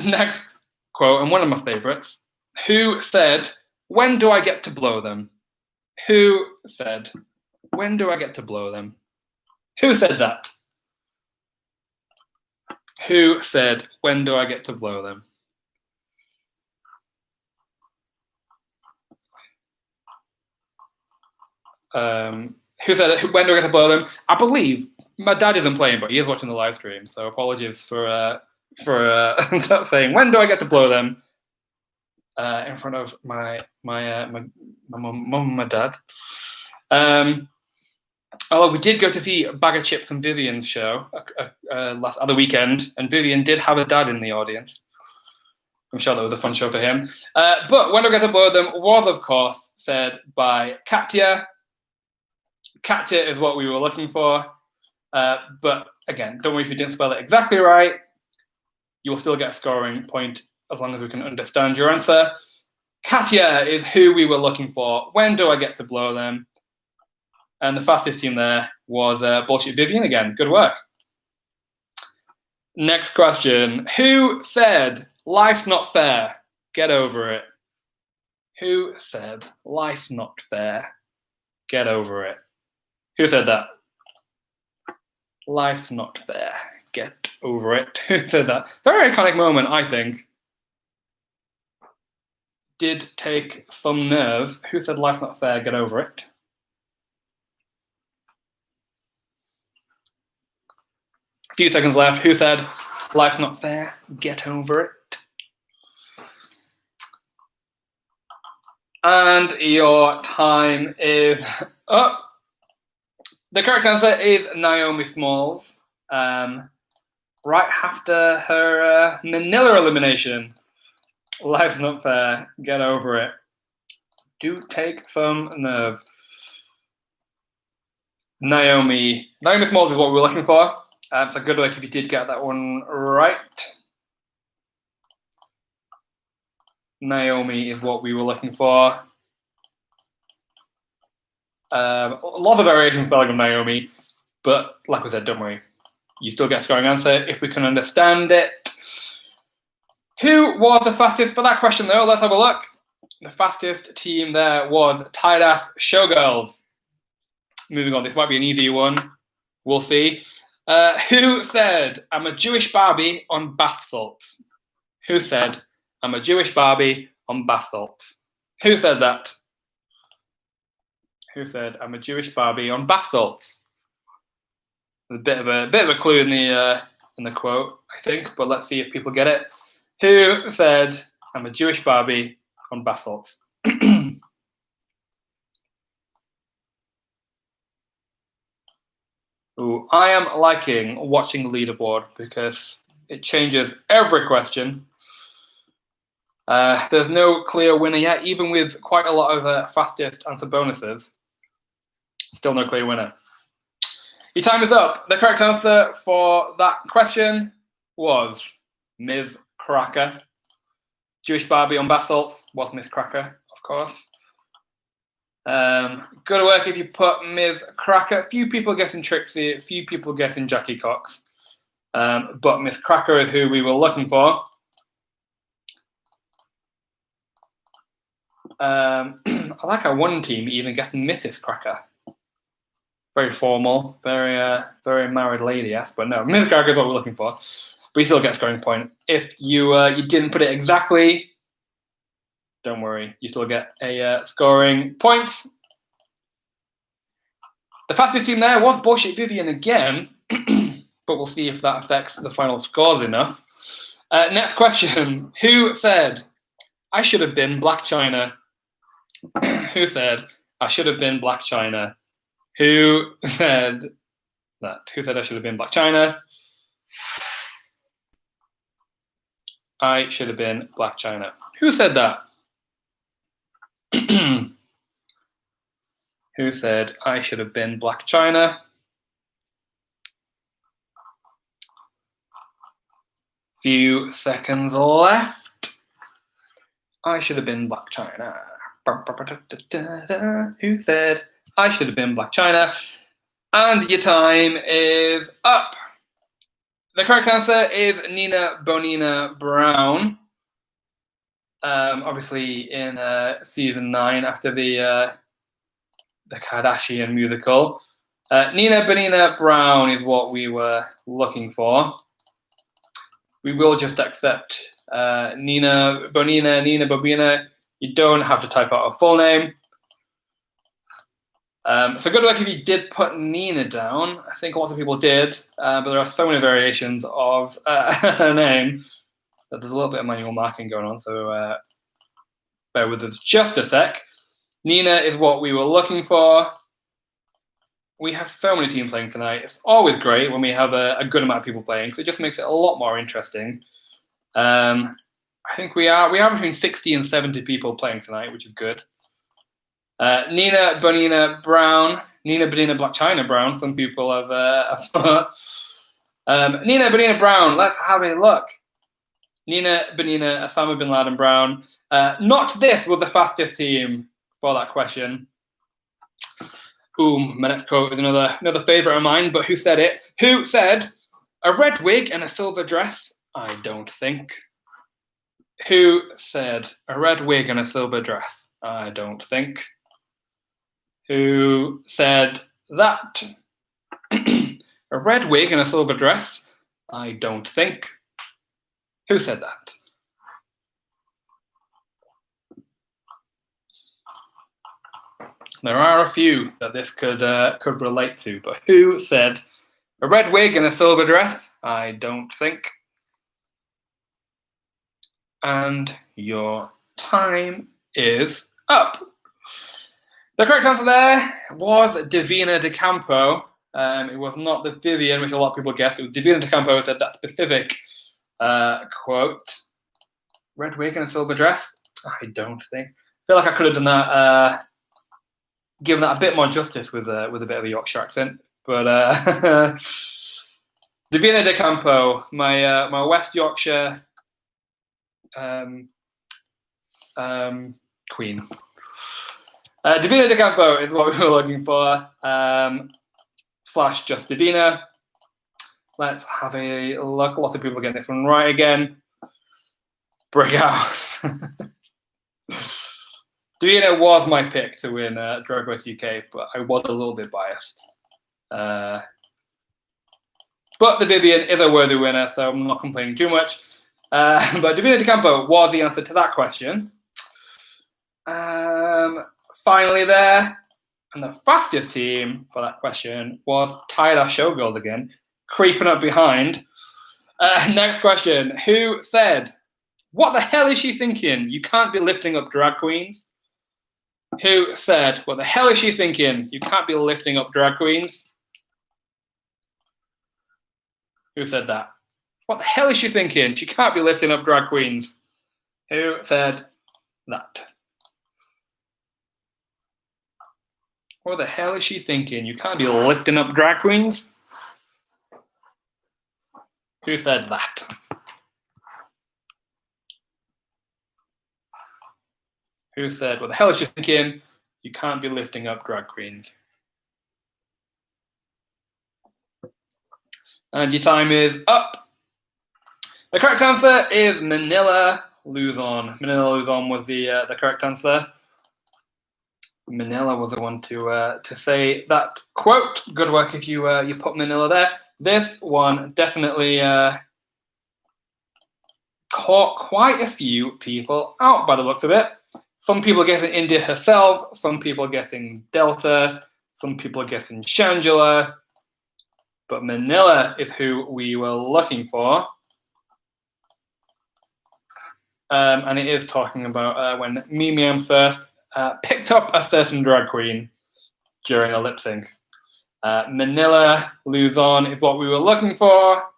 Next quote, and one of my favorites. Who said, when do I get to blow them? Who said, when do I get to blow them? Who said that? Who said, when do I get to blow them? Who said it? When do I get to blow them? I believe my dad isn't playing, but he is watching the live stream. So apologies for saying when do I get to blow them in front of my mum and my dad. Although we did go to see Bag of Chips and Vivian's show last other weekend, and Vivian did have a dad in the audience. I'm sure that was a fun show for him. But when do I get to blow them was, of course, said by Katya. Katya is what we were looking for. But again, don't worry if you didn't spell it exactly right. You will still get a scoring point as long as we can understand your answer. Katya is who we were looking for. When do I get to blow them? And the fastest team there was Bullshit Vivian again. Good work. Next question. Who said, life's not fair? Get over it. Who said, life's not fair? Get over it. Who said that? Life's not fair. Get over it. Who said that? Very iconic moment, I think. Did take some nerve. Who said life's not fair? Get over it. A few seconds left. Who said life's not fair? Get over it. And your time is up. The correct answer is Naomi Smalls. Right after her Manila elimination. Life's not fair. Get over it. Do take some nerve. Naomi Smalls is what we're looking for. So good luck if you did get that one right. Naomi is what we were looking for. Lots of variations spelling of Naomi, but like I said, don't worry. You still get a scoring answer if we can understand it. Who was the fastest for that question, though? Let's have a look. The fastest team there was Tight Ass Showgirls. Moving on, this might be an easier one. We'll see. Who said, I'm a Jewish Barbie on bath salts? Who said, I'm a Jewish Barbie on bath salts? Who said that? Who said, I'm a Jewish Barbie on bath salts? A bit of a clue in the quote, I think, but let's see if people get it. Who said, I'm a Jewish Barbie on bath salts? Ooh, I am liking watching the leaderboard because it changes every question. There's no clear winner yet, even with quite a lot of fastest answer bonuses. Still no clear winner. Your time is up. The correct answer for that question was Ms. Cracker. Jewish Barbie on bath salts was Miss Cracker, of course. Good work if you put Ms. Cracker. A few people guessing Trixie, a few people guessing Jackie Cox. But Miss Cracker is who we were looking for. I like how one team even guessed Mrs. Cracker. Very formal, very married lady, yes, but no, Ms. Cracker is what we're looking for. But you still get a scoring point. If you didn't put it exactly, don't worry, you still get a scoring point. The fastest team there was Bullshit Vivian again, but we'll see if that affects the final scores enough. Next question. Who said, I should have been Black China? Who said, I should have been Black China? Who said that? Who said I should have been Black China? I should have been Black China. Who said that? Who said I should have been Black China? Few seconds left. I should have been Black China. Who said I should have been Black China? And your time is up. The correct answer is Nina Bonina Brown. Obviously in season 9 after the Kardashian musical. Nina Bonina Brown is what we were looking for. We will just accept Nina Bobina. You don't have to type out a full name. So good luck if you did put Nina down. I think lots of people did, but there are so many variations of her name that there's a little bit of manual marking going on, so bear with us just a sec. Nina is what we were looking for. We have so many teams playing tonight. It's always great when we have a good amount of people playing, because it just makes it a lot more interesting. I think we are between 60 and 70 people playing tonight, which is good. Nina Bonina Brown, Nina Bonina Black China Brown. Some people have Nina Bonina Brown. Let's have a look. Nina Bonina Osama bin Laden Brown. Not this was the fastest team for that question. My next quote is another favorite of mine. But who said it? Who said a red wig and a silver dress? I don't think. Who said a red wig and a silver dress? I don't think. Who said that? A red wig and a silver dress? I don't think. Who said that? There are a few that this could relate to, but who said a red wig and a silver dress? I don't think. And your time is up. The correct answer there was Davina De Campo. It was not the Vivian, which a lot of people guessed. It was Davina De Campo who said that specific quote. Red wig and a silver dress? I don't think. I feel like I could have done that, given that a bit more justice with a bit of a Yorkshire accent. But Davina De Campo, my West Yorkshire queen. Davina De Campo is what we were looking for. Slash just Davina. Let's have a look. Lots of people getting this one right again. Break out. Davina was my pick to win Drag Race UK, but I was a little bit biased. But the Vivian is a worthy winner, so I'm not complaining too much. But Davina De Campo was the answer to that question. Finally there. And the fastest team for that question was Tired Ass Showgirls again, creeping up behind. Next question. Who said, "What the hell is she thinking? You can't be lifting up drag queens"? Who said, "What the hell is she thinking? You can't be lifting up drag queens"? Who said that? What the hell is she thinking? She can't be lifting up drag queens. Who said that? What the hell is she thinking? You can't be lifting up drag queens. Who said that? Who said, what the hell is she thinking? You can't be lifting up drag queens. And your time is up. The correct answer is Manila Luzon. Manila Luzon was the correct answer. Manila was the one to say that quote. Good work if you put Manila there. This one definitely caught quite a few people out by the looks of it. Some people guessing India herself, some people guessing Delta, some people guessing Shangela, but Manila is who we were looking for. And it is talking about when Mimiam first picked up a certain drag queen during a lip sync. Manila Luzon is what we were looking for.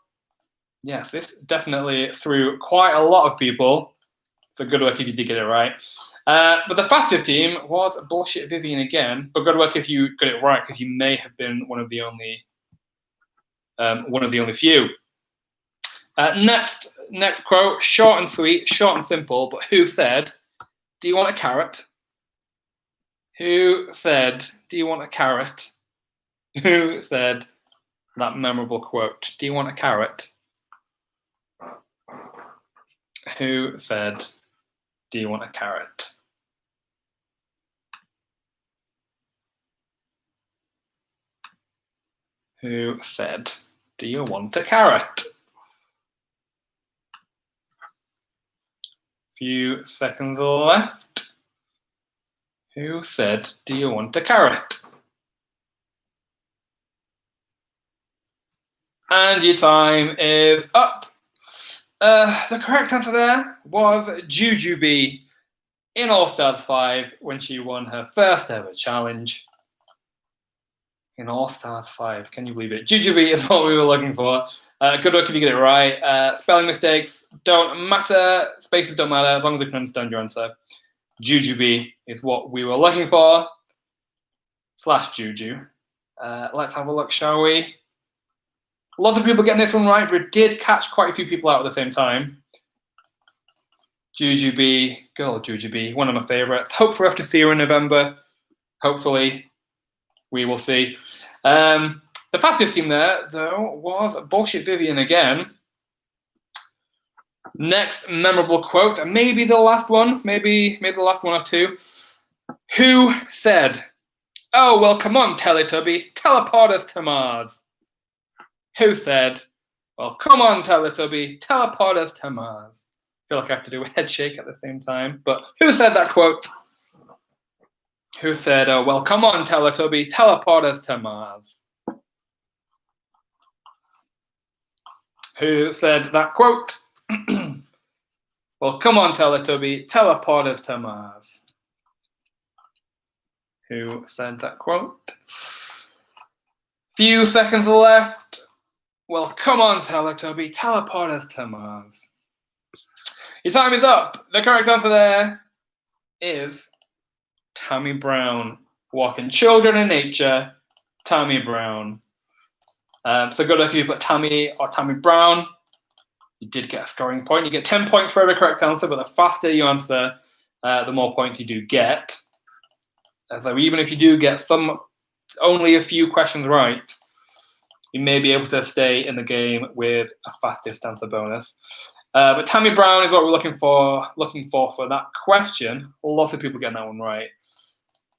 Yes, this definitely threw quite a lot of people. So good work if you did get it right. But the fastest team was Bullshit Vivian again. But good work if you got it right, because you may have been one of the only few. Next quote, short and sweet, short and simple. But who said, "Do you want a carrot?" Who said, "Do you want a carrot?" Who said that memorable quote? "Do you want a carrot?" Who said, "Do you want a carrot?" Who said, "Do you want a carrot?" Few seconds left. Who said, "Do you want a carrot?" And your time is up. The correct answer there was Jujubee in All Stars 5 when she won her first ever challenge. In All Stars 5, can you believe it? Jujubee is what we were looking for. Good work if you get it right. Spelling mistakes don't matter. Spaces don't matter as long as you can understand your answer. Jujubee is what we were looking for. / Juju. Let's have a look, shall we? Lots of people getting this one right, but it did catch quite a few people out at the same time. Jujubee, girl Jujubee, one of my favourites. Hopefully I have to see her in November. Hopefully. We will see. The fastest team there, though, was Bullshit Vivian again. Next memorable quote, and maybe the last one, maybe the last one or two. Who said, "Oh, well, come on, Teletubby, teleport us to Mars"? Who said, "Well, come on, Teletubby, teleport us to Mars"? I feel like I have to do a head shake at the same time, but who said that quote? Who said, "Oh, well, come on, Teletubby, teleport us to Mars"? Who said that quote? Well, come on, Teletubby, teleport us to Mars. Who said that quote? Few seconds left. Well, come on, Teletubby, teleport us to Mars. Your time is up. The correct answer there is Tammy Brown. Walking children in nature, Tammy Brown. So good luck if you put Tammy or Tammy Brown. You did get a scoring point. You get 10 points for every correct answer, but the faster you answer, the more points you do get. So even if you do get only a few questions right, you may be able to stay in the game with a fastest answer bonus. But Tammy Brown is what we're looking for that question. Lots of people getting that one right.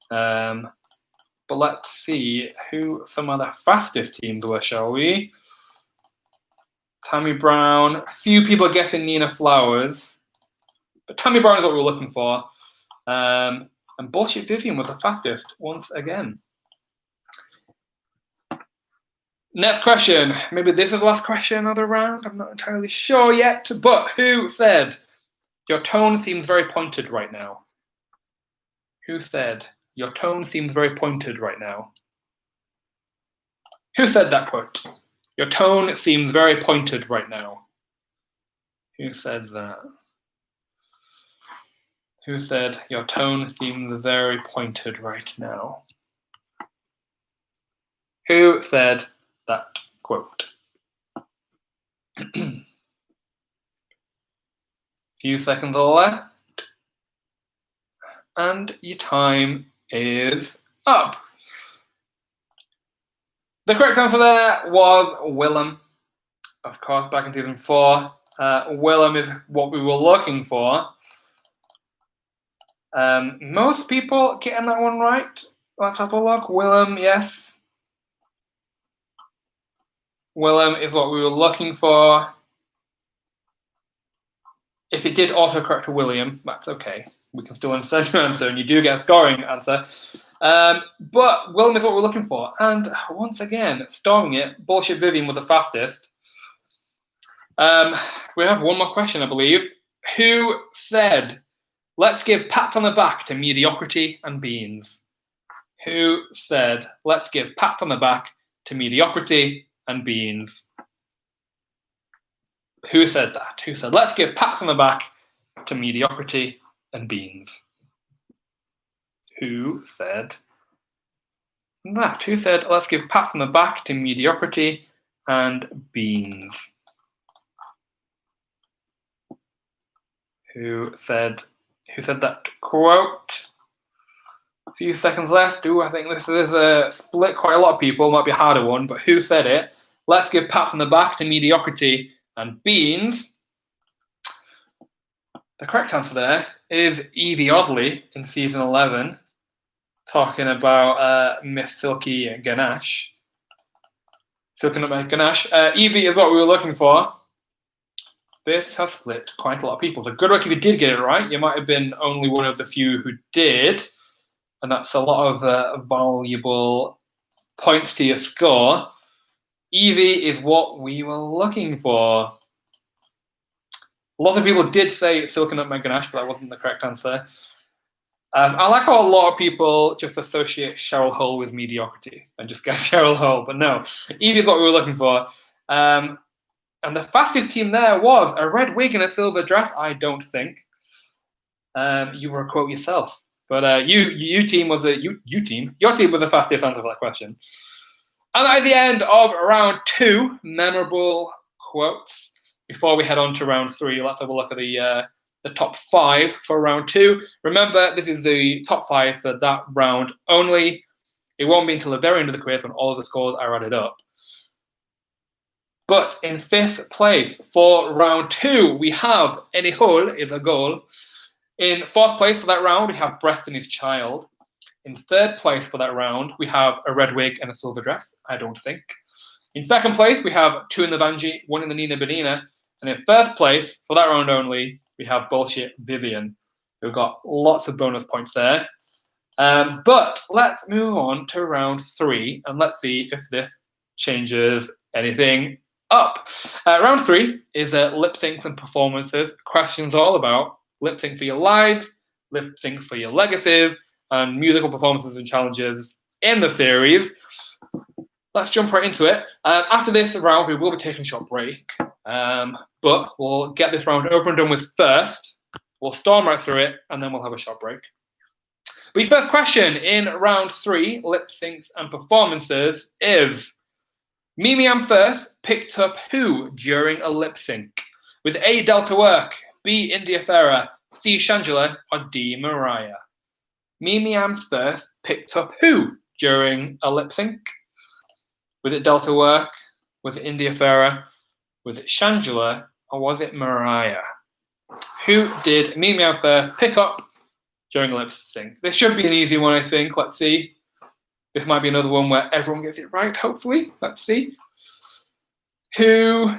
But let's see who some of the fastest teams were, shall we? Tammy Brown. A few people are guessing Nina Flowers. But Tammy Brown is what we're looking for. And Bullshit Vivian was the fastest once again. Next question. Maybe this is the last question of the round. I'm not entirely sure yet. But who said, your tone seems very pointed right now? Who said, your tone seems very pointed right now? Who said that quote? Your tone seems very pointed right now. Who said that? Who said, your tone seems very pointed right now? Who said that quote? Few seconds left. And your time is up. The correct answer there was Willem. Of course, back in season 4. Willem is what we were looking for. Most people getting that one right. Let's have a look. Willem, yes. Willem is what we were looking for. If it did autocorrect to William, that's okay. We can still insert your answer, and you do get a scoring answer. But Willem is what we're looking for. And once again, storming it, Bullshit Vivian was the fastest. We have one more question, I believe. Who said, let's give pats on the back to mediocrity and beans? Who said, let's give pats on the back to mediocrity and beans? Who said that? Who said, let's give pats on the back to mediocrity and beans? Who said that? Who said, let's give pats on the back to mediocrity and beans? Who said that quote? A few seconds left. Ooh, I think this is a split quite a lot of people. Might be a harder one, but who said it? Let's give pats on the back to mediocrity and beans. The correct answer there is Evie Oddly in season 11, talking about Miss Silky Ganache. Silky Nutmeg Ganache. Evie is what we were looking for. This has split quite a lot of people. So good luck if you did get it right. You might have been only one of the few who did. And that's a lot of valuable points to your score. Evie is what we were looking for. A lot of people did say Silky Nutmeg Ganache, but that wasn't the correct answer. I like how a lot of people just associate Cheryl Hole with mediocrity and just guess Cheryl Hole, but no. Evie is what we were looking for. And the fastest team there was a red wig and a silver dress, I don't think. You were a quote yourself. But your team was the fastest answer for that question. And at the end of round 2, memorable quotes. Before we head on to round 3, let's have a look at the top 5 for round 2. Remember, this is the top 5 for that round only. It won't be until the very end of the quiz when all of the scores are added up. But in 5th place for round 2, we have Any Hole is a Goal. In 4th place for that round, we have Breast and His Child. In 3rd place for that round, we have A Red Wig and a Silver Dress, I don't think. In 2nd place, we have 2 in the Vanjie, 1 in the Nina Benina. And in 1st place, for that round only, we have Bullshit Vivian, who got lots of bonus points there. But let's move on to round 3, and let's see if this changes anything up. Round 3 is lip syncs and performances. Questions all about lip sync for your lives, lip syncs for your legacies, and musical performances and challenges in the series. Let's jump right into it. After this round, we will be taking a short break, but we'll get this round over and done with first. We'll storm right through it, and then we'll have a short break. But your first question in round 3, lip syncs and performances, is Mimi Am First picked up who during a lip sync? With A. Delta Work, B. India Ferrer, C. Shangela, or D. Mariah? Mimi Am First picked up who during a lip sync? Was it Delta Work? Was it India Ferrer? Was it Shangela? Or was it Mariah? Who did Mimi Am First pick up during a lip sync? This should be an easy one, I think. Let's see. This might be another one where everyone gets it right, hopefully. Let's see. Who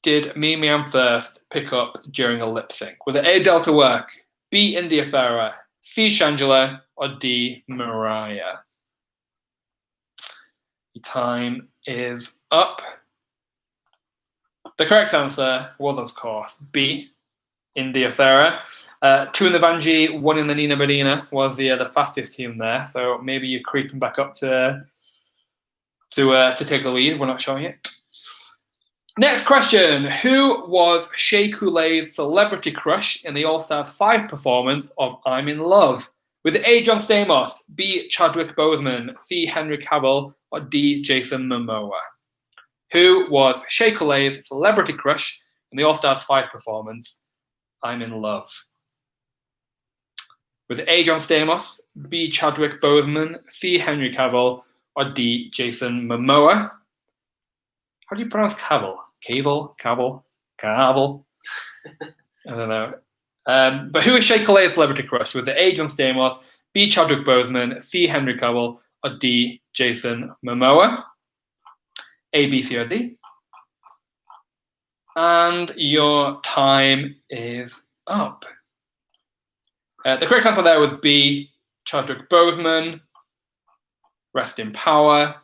did Mimi Am First pick up during a lip sync? Was it A. Delta Work, B. India Ferrer, C. Shangela, or D. Mariah? Your time is up. The correct answer was, of course, B. India Ferrer. 2 in the Vanjie, 1 in the Nina Bodina was the fastest team there. So maybe you're creeping back up to take the lead. We're not sure yet. Next question. Who was Shea Coulee's celebrity crush in the All-Stars 5 performance of I'm in Love? Was it A. John Stamos, B. Chadwick Boseman, C. Henry Cavill, or D. Jason Momoa? Who was Shea Coulee's celebrity crush in the All-Stars 5 performance I'm in Love? Was it A. John Stamos, B. Chadwick Boseman, C. Henry Cavill, or D. Jason Momoa? How do you pronounce Cavill? Cavill? I don't know. But who is Shea Coulee's celebrity crush? Was it A. John Stamos, B. Chadwick Boseman, C. Henry Cavill, or D. Jason Momoa? A, B, C, or D? And your time is up. The correct answer there was B, Chadwick Boseman. Rest in power.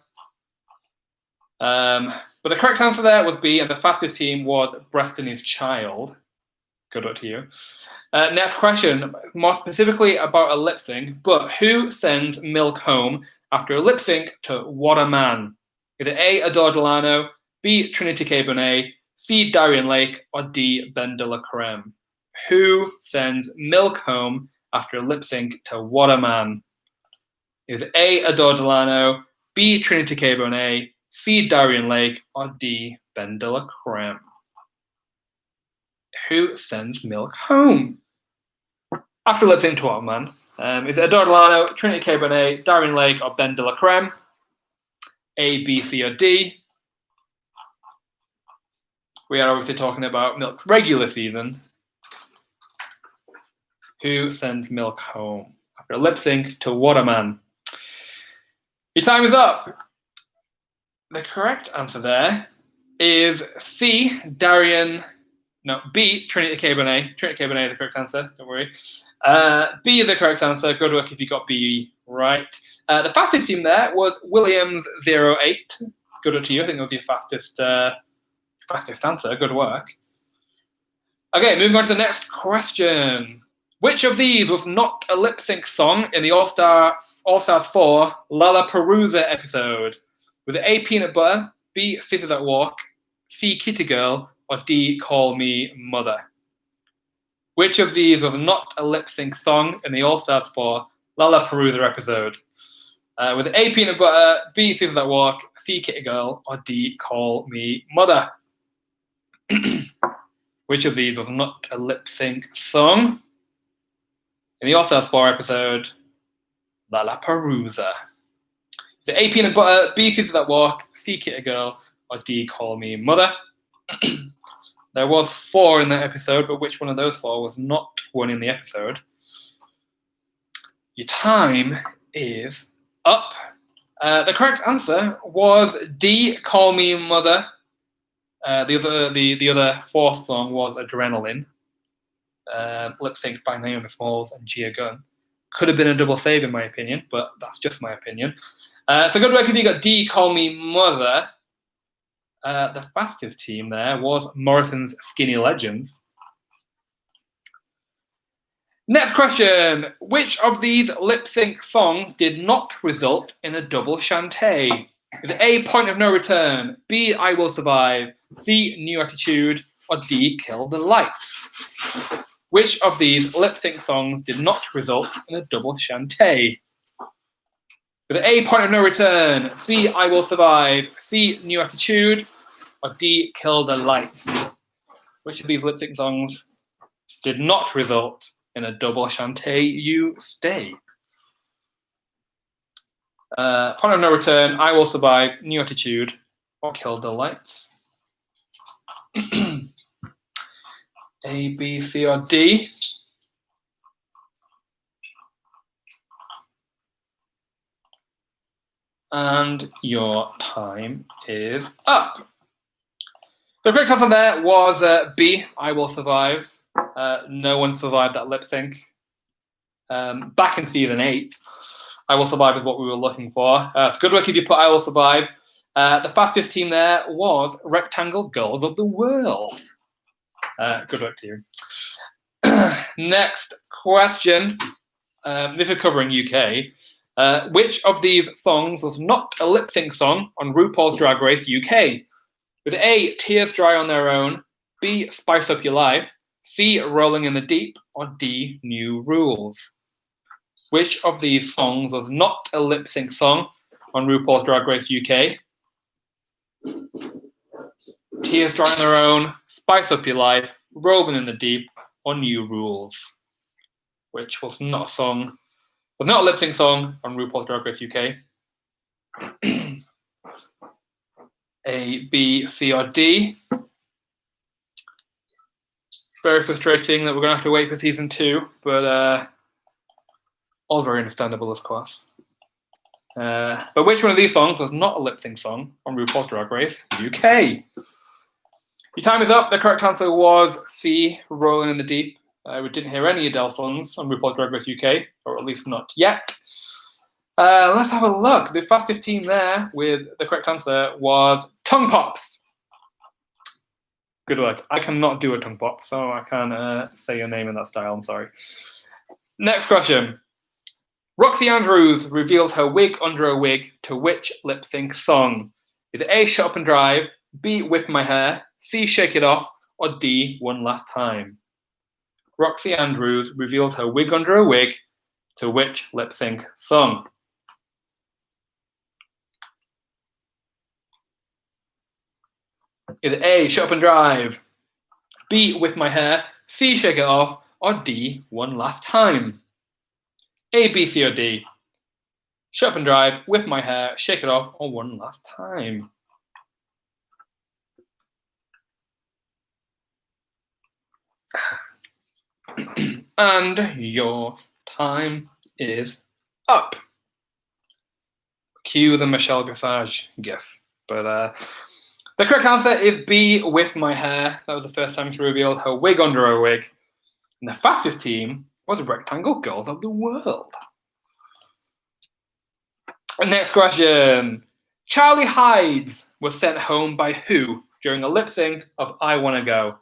But the correct answer there was B, and the fastest team was Destiny's Child. Good luck to you. Next question, more specifically about a lip sync, but who sends Milk home after a lip sync to What a Man? Is it A, Adore Delano, B, Trinity K. Bonet, C, Darian Lake, or D, Ben de la Creme? Who sends Milk home after a lip sync to What a Man? Is it A, Adore Delano, B, Trinity K. Bonet, C, Darian Lake, or D, Ben de la Creme? Who sends Milk home after lip sync to What a Man? Is it Adore Delano, Trinity K. Bonet, Darian Lake, or Ben de la Creme? A, B, C, or D? We are obviously talking about Milk's regular season. Who sends Milk home after a lip sync to What a Man? Your time is up. The correct answer there is C, B, Trinity K. Bonet. Trinity K. Bonet is the correct answer, don't worry. B is the correct answer. Good work if you got B right. The fastest team there was Williams 08. Good luck to you. I think that was your fastest answer. Good work. Okay, moving on to the next question. Which of these was not a lip sync song in the All-Stars 4 Lollapalooza episode? Was it A, Peanut Butter, B, Scissors That Walk, C, Kitty Girl, or D, Call Me Mother? Which of these was not a lip sync song in the All-Stars 4 Lollapalooza episode? Was it A, Peanut Butter, B, Scissors That Walk, C, Kitty Girl, or D, Call Me Mother? Which of these was not a lip sync song in the All-Stars 4 episode Lollapalooza? Is it A, Peanut Butter, B, Scissors That Walk, C, Kitty Girl, or D, Call Me Mother? There was 4 in that episode, but which one of those 4 was not one in the episode? Your time is up. The correct answer was D, Call Me Mother. The other 4th song was Adrenaline, lip synced by Naomi Smalls and Gia Gunn. Could have been a double save in my opinion, but that's just my opinion. So good work if you got D, Call Me Mother. The fastest team there was Morrison's Skinny Legends. Next question. Which of these lip sync songs did not result in a double chantay? Is it A, Point of No Return, B, I Will Survive, C, New Attitude, or D, Kill the Lights? Which of these lip sync songs did not result in a double chantay? With A, Point of No Return, B, I Will Survive, C, New Attitude, or D, Kill the Lights? Which of these lip sync songs did not result in a double Shantae You Stay? Point of No Return, I Will Survive, New Attitude, or Kill the Lights? A, B, C, or D? And your time is up. The correct answer there was B, I Will Survive. No one survived that lip sync. Back in season 8, I Will Survive is what we were looking for. So good work if you put I Will Survive. The fastest team there was Rectangle Girls of the World. Good work to you. Next question. This is covering UK. Which of these songs was not a lip sync song on RuPaul's Drag Race UK? Was it A, Tears Dry on Their Own, B, Spice Up Your Life, C, Rolling in the Deep, or D, New Rules? Which of these songs was not a lip sync song on RuPaul's Drag Race UK? Tears Dry on Their Own, Spice Up Your Life, Rolling in the Deep, or New Rules? Which was not a lip sync song on RuPaul's Drag Race UK? A, B, C, or D? Very frustrating that we're going to have to wait for season 2, but all very understandable, of course. But which one of these songs was not a lip sync song on RuPaul's Drag Race UK? Your time is up. The correct answer was C, Rolling in the Deep. We didn't hear any Adele songs on RuPaul's Drag Race UK, or at least not yet. Let's have a look. The fastest team there with the correct answer was Tongue Pops. Good work. I cannot do a tongue pop, so I can't say your name in that style. I'm sorry. Next question. Roxy Andrews reveals her wig under a wig to which lip sync song? Is it A, Shut Up and Drive, B, Whip My Hair, C, Shake It Off, or D, One Last Time? Roxy Andrews reveals her wig under a wig to which lip sync song? Is it A, Shut Up and Drive, B, Whip My Hair, C, Shake It Off, or D, One Last Time? A, B, C, or D? Shut Up and Drive, Whip My Hair, Shake It Off, or One Last Time? And your time is up. Cue the Michelle Visage gif. But the correct answer is B, Whip My Hair. That was the first time she revealed her wig under her wig. And the fastest team was Rectangle Girls of the World. Next question. Charlie Hides was sent home by who during a lip sync of I Wanna Go?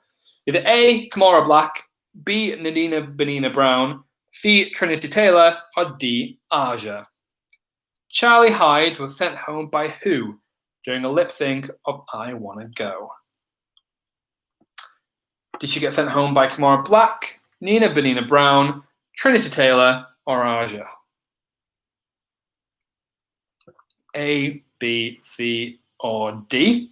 Is it A, Kamora Black, B, Nadina Benina Brown, C, Trinity Taylor, or D, Aja? Charlie Hides was sent home by who during a lip sync of I Wanna Go? Did she get sent home by Kamora Black, Nina Benina Brown, Trinity Taylor, or Aja? A, B, C, or D?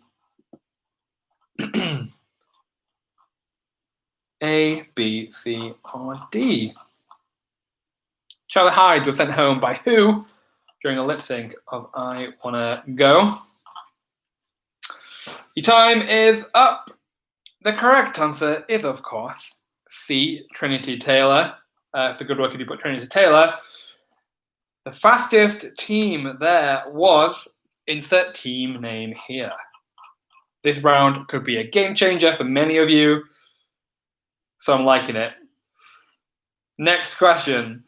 A, B, C, or D? Charlie Hides was sent home by who during a lip sync of I Wanna Go? Your time is up. The correct answer is, of course, C, Trinity Taylor. It's a good work if you put Trinity Taylor. The fastest team there was, insert team name here. This round could be a game changer for many of you, so I'm liking it. Next question.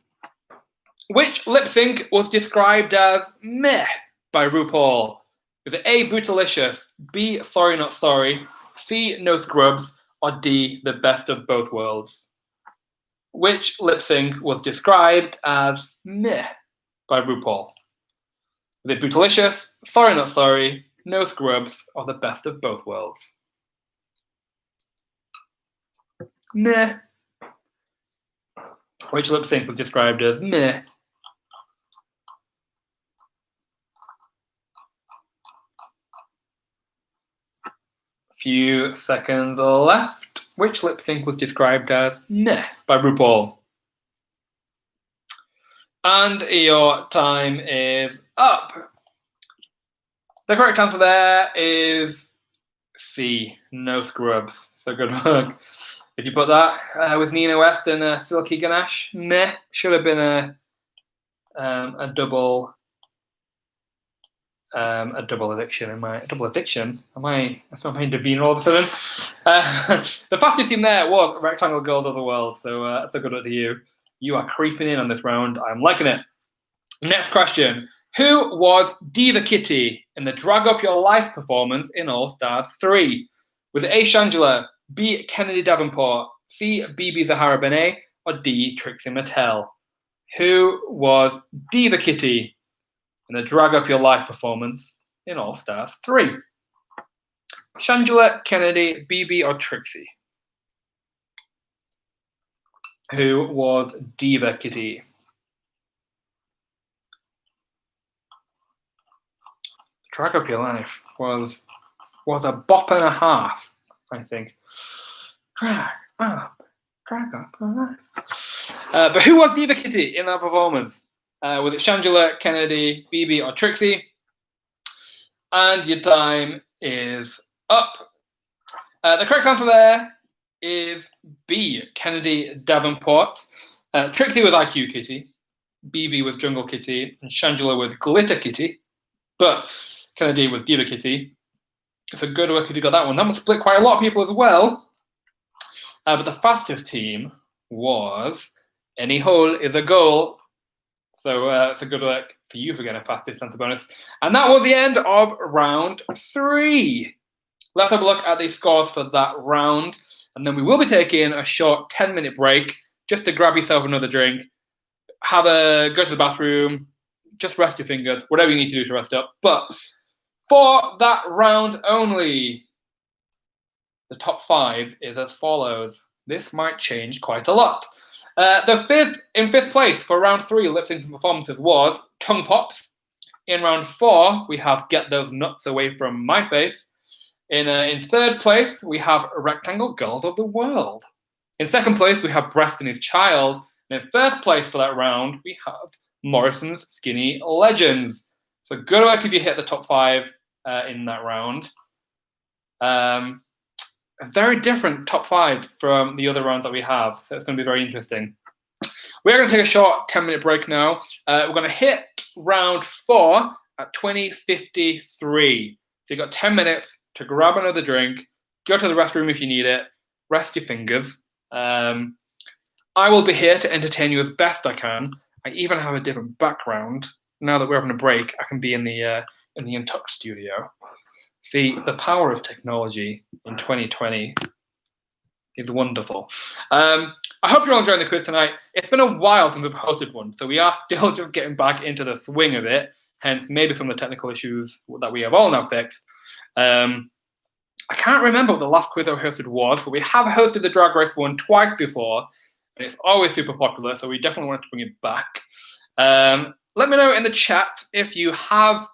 Which lip sync was described as meh by RuPaul? Is it A, Bootylicious, B, Sorry Not Sorry, C, No Scrubs, or D, The Best of Both Worlds? Which lip sync was described as meh by RuPaul? Is it Bootylicious, Sorry Not Sorry, No Scrubs, or The Best of Both Worlds? Meh. Which lip sync was described as meh? Few seconds left. Which lip sync was described as meh by RuPaul? And your time is up. The correct answer there is C, no scrubs. So good work. If you put that, was Nina West and Silky Ganache? Meh. Should have been a double eviction. Am I intervening all of a sudden? The fastest team there was Rectangle Girls of the World. So that's a good one to you. You are creeping in on this round. I'm liking it. Next question. Who was Diva Kitty in the Drag Up Your Life performance in All Stars 3? Was it A. Shangela, B. Kennedy Davenport, C. BB Zahara Benet, or D. Trixie Mattel? Who was Diva Kitty in the Drag Up Your Life performance in All Stars 3? Shangela, Kennedy, BB, or Trixie? Who was Diva Kitty? Drag Up Your Life was a bop and a half, I think. Drag up your life. But who was Diva Kitty in that performance? Was it Shangela, Kennedy, BB, or Trixie? And your time is up. The correct answer there is B, Kennedy Davenport. Trixie was IQ Kitty, BB was Jungle Kitty, and Shangela was Glitter Kitty. But Kennedy was Diva Kitty. It's a good work if you got that one. That must split quite a lot of people as well. But the fastest team was Any Hole is a Goal. So it's a good work for you for getting a fastest answer bonus. And that was the end of round 3. Let's have a look at the scores for that round. And then we will be taking a short 10-minute break just to grab yourself another drink, go to the bathroom, just rest your fingers, whatever you need to do to rest up. But for that round only, the top 5 is as follows. This might change quite a lot. In fifth place for round 3 lip syncs and performances was Tongue Pops. In round 4, we have Get Those Nuts Away From My Face. In third place, we have Rectangle Girls of the World. In second place, we have Breast and His Child. And in first place for that round, we have Morrison's Skinny Legends. So good work if you hit the top 5 in that round. A very different top 5 from the other rounds that we have. So it's going to be very interesting. We're going to take a short 10-minute break now. We're going to hit round 4 at 20:53. So you've got 10 minutes to grab another drink, go to the restroom if you need it, rest your fingers. I will be here to entertain you as best I can. I even have a different background. Now that we're having a break, I can be in the Untucked studio. See, the power of technology in 2020 is wonderful. I hope you're all enjoying the quiz tonight. It's been a while since we've hosted one, so we are still just getting back into the swing of it, hence maybe some of the technical issues that we have all now fixed. I can't remember what the last quiz I hosted was, but we have hosted the Drag Race one twice before, and it's always super popular, so we definitely wanted to bring it back. Let me know in the chat if you have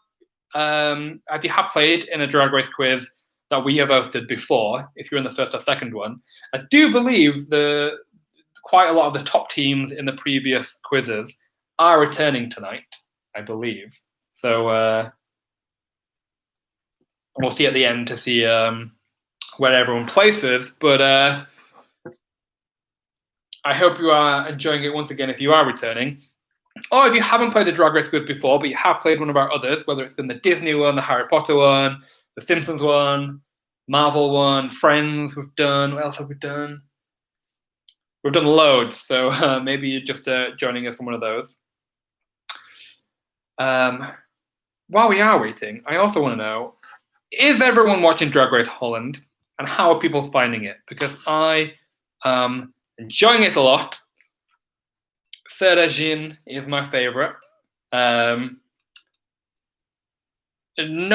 played in a Drag Race quiz that we have hosted before, if you're in the first or second one. I do believe quite a lot of the top teams in the previous quizzes are returning tonight, I believe. So we'll see at the end to see where everyone places. But I hope you are enjoying it once again if you are returning. Or if you haven't played a Drag Race quiz before, but you have played one of our others, whether it's been the Disney one, the Harry Potter one, the Simpsons one, Marvel one, Friends we've done. What else have we done? We've done loads, so maybe you're just joining us from one of those. While we are waiting, I also want to know, is everyone watching Drag Race Holland, and how are people finding it? Because I am enjoying it a lot. Sarah Jean is my favorite. No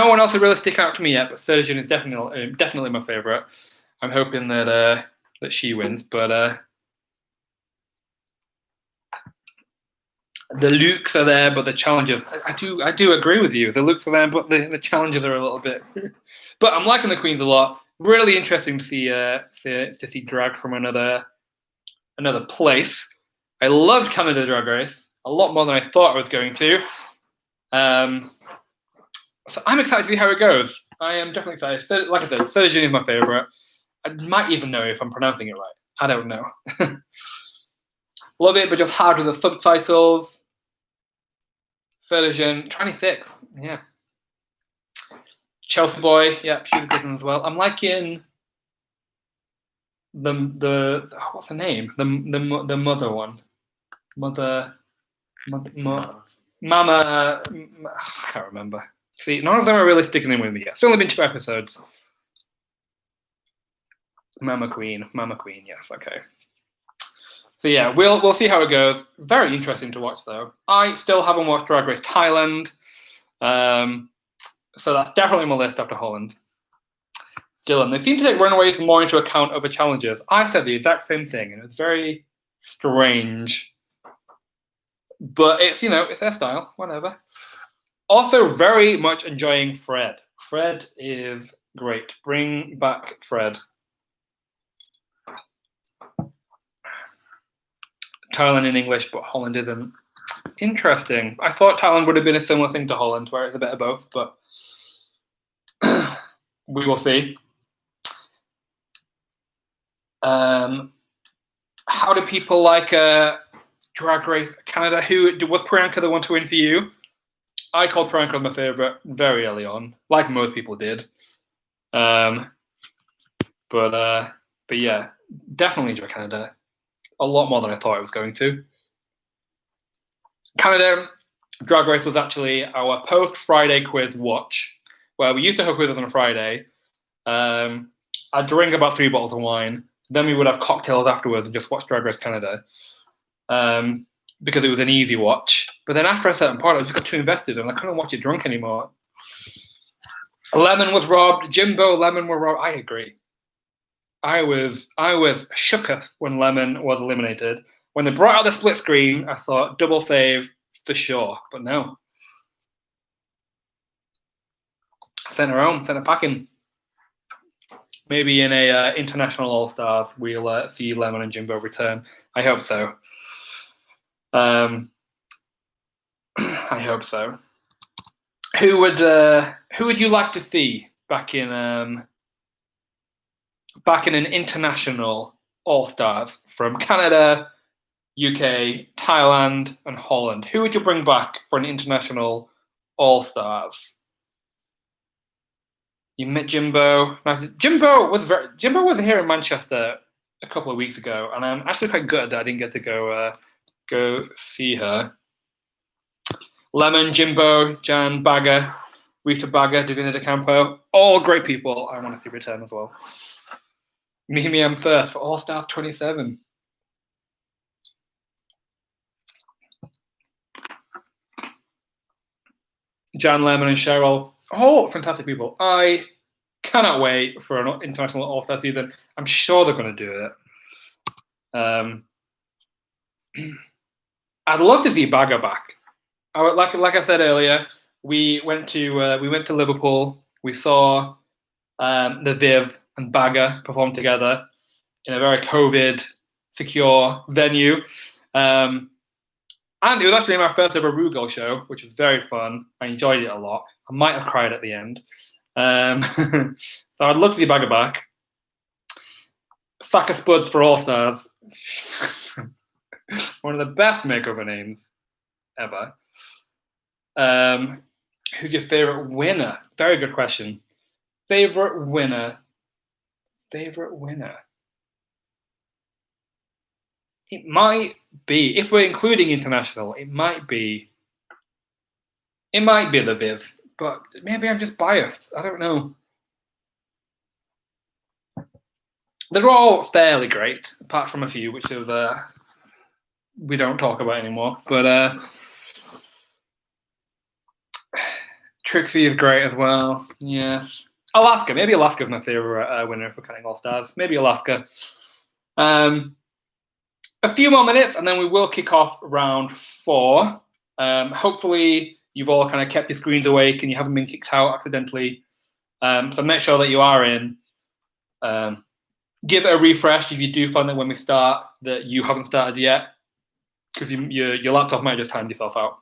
one else is really sticking out to me yet, but Sarah Jean is definitely my favorite. I'm hoping that she wins, but the looks are there, but the challenges. I do agree with you. The looks are there, but the challenges are a little bit. But I'm liking the queens a lot. really interesting to see drag from another place. I loved Canada Drag Race a lot more than I thought I was going to. So I'm excited to see how it goes. I am definitely excited. Like I said, Sejin is my favorite. I might even know if I'm pronouncing it right. I don't know. Love it, but just hard with the subtitles. Sejin, 26. Yeah. Chelsea Boy, yeah, she's a good one as well. I'm liking the what's her name? The mother one. Mama. I can't remember. See, none of them are really sticking in with me yet. It's only been 2 episodes. Mama Queen, yes, okay. So yeah, we'll see how it goes. Very interesting to watch though. I still haven't watched Drag Race Thailand. So that's definitely on my list after Holland. Dylan, they seem to take runaways more into account over challenges. I said the exact same thing, and it's very strange. But it's, it's their style, whatever. Also, very much enjoying Fred. Fred is great. Bring back Fred. Thailand in English, but Holland isn't. Interesting. I thought Thailand would have been a similar thing to Holland, where it's a bit of both, but we will see. How do people like Drag Race Canada? Was Priyanka the one to win for you? I called Priyanka my favorite very early on, like most people did. But yeah, definitely enjoy Canada a lot more than I thought I was going to. Canada Drag Race was actually our post-Friday quiz watch, where we used to have quizzes on a Friday. I'd drink about 3 bottles of wine. Then we would have cocktails afterwards and just watch Drag Race Canada. Because it was an easy watch. But then after a certain point, I just got too invested and I couldn't watch it drunk anymore. Lemon was robbed. Jimbo, Lemon were robbed. I agree. I was shooketh when Lemon was eliminated. When they brought out the split screen, I thought double save for sure. But no. Sent her home, sent her packing. Maybe in a international All-Stars, we'll see Lemon and Jimbo return. I hope so. I hope so. Who would you like to see back in an international All-Stars from Canada, UK, Thailand, and Holland? Who would you bring back for an international All-Stars? You met Jimbo. Jimbo was here in Manchester a couple of weeks ago, and I'm actually quite gutted that I didn't get to go see her. Lemon, Jimbo, Jan, Bagger, Rita Bagger, Davina De Campo, all great people. I want to see return as well. Mimi M first for All Stars 27. Jan, Lemon, and Cheryl. Oh, fantastic people. I cannot wait for an international All-Star season. I'm sure they're going to do it. I'd love to see Bagger back. Like I said earlier, we went to Liverpool. We saw the Viv and Bagger perform together in a very COVID secure venue. And it was actually my first ever RuPaul's show, which was very fun. I enjoyed it a lot. I might have cried at the end. So I'd love to see Bagger back. Saka Spuds for All Stars. One of the best makeover names ever. Who's your favorite winner? Very good question. Favorite winner. It might be, if we're including international, it might be the Viv, but maybe I'm just biased. I don't know. They're all fairly great, apart from a few which we don't talk about anymore. But Trixie is great as well. Yes. Alaska. Maybe Alaska's my favorite winner for counting All Stars. Maybe Alaska. A few more minutes and then we will kick off round 4. Hopefully you've all kind of kept your screens awake and you haven't been kicked out accidentally. So make sure that you are in. Give it a refresh if you do find that when we start that you haven't started yet, because your laptop might just time yourself out.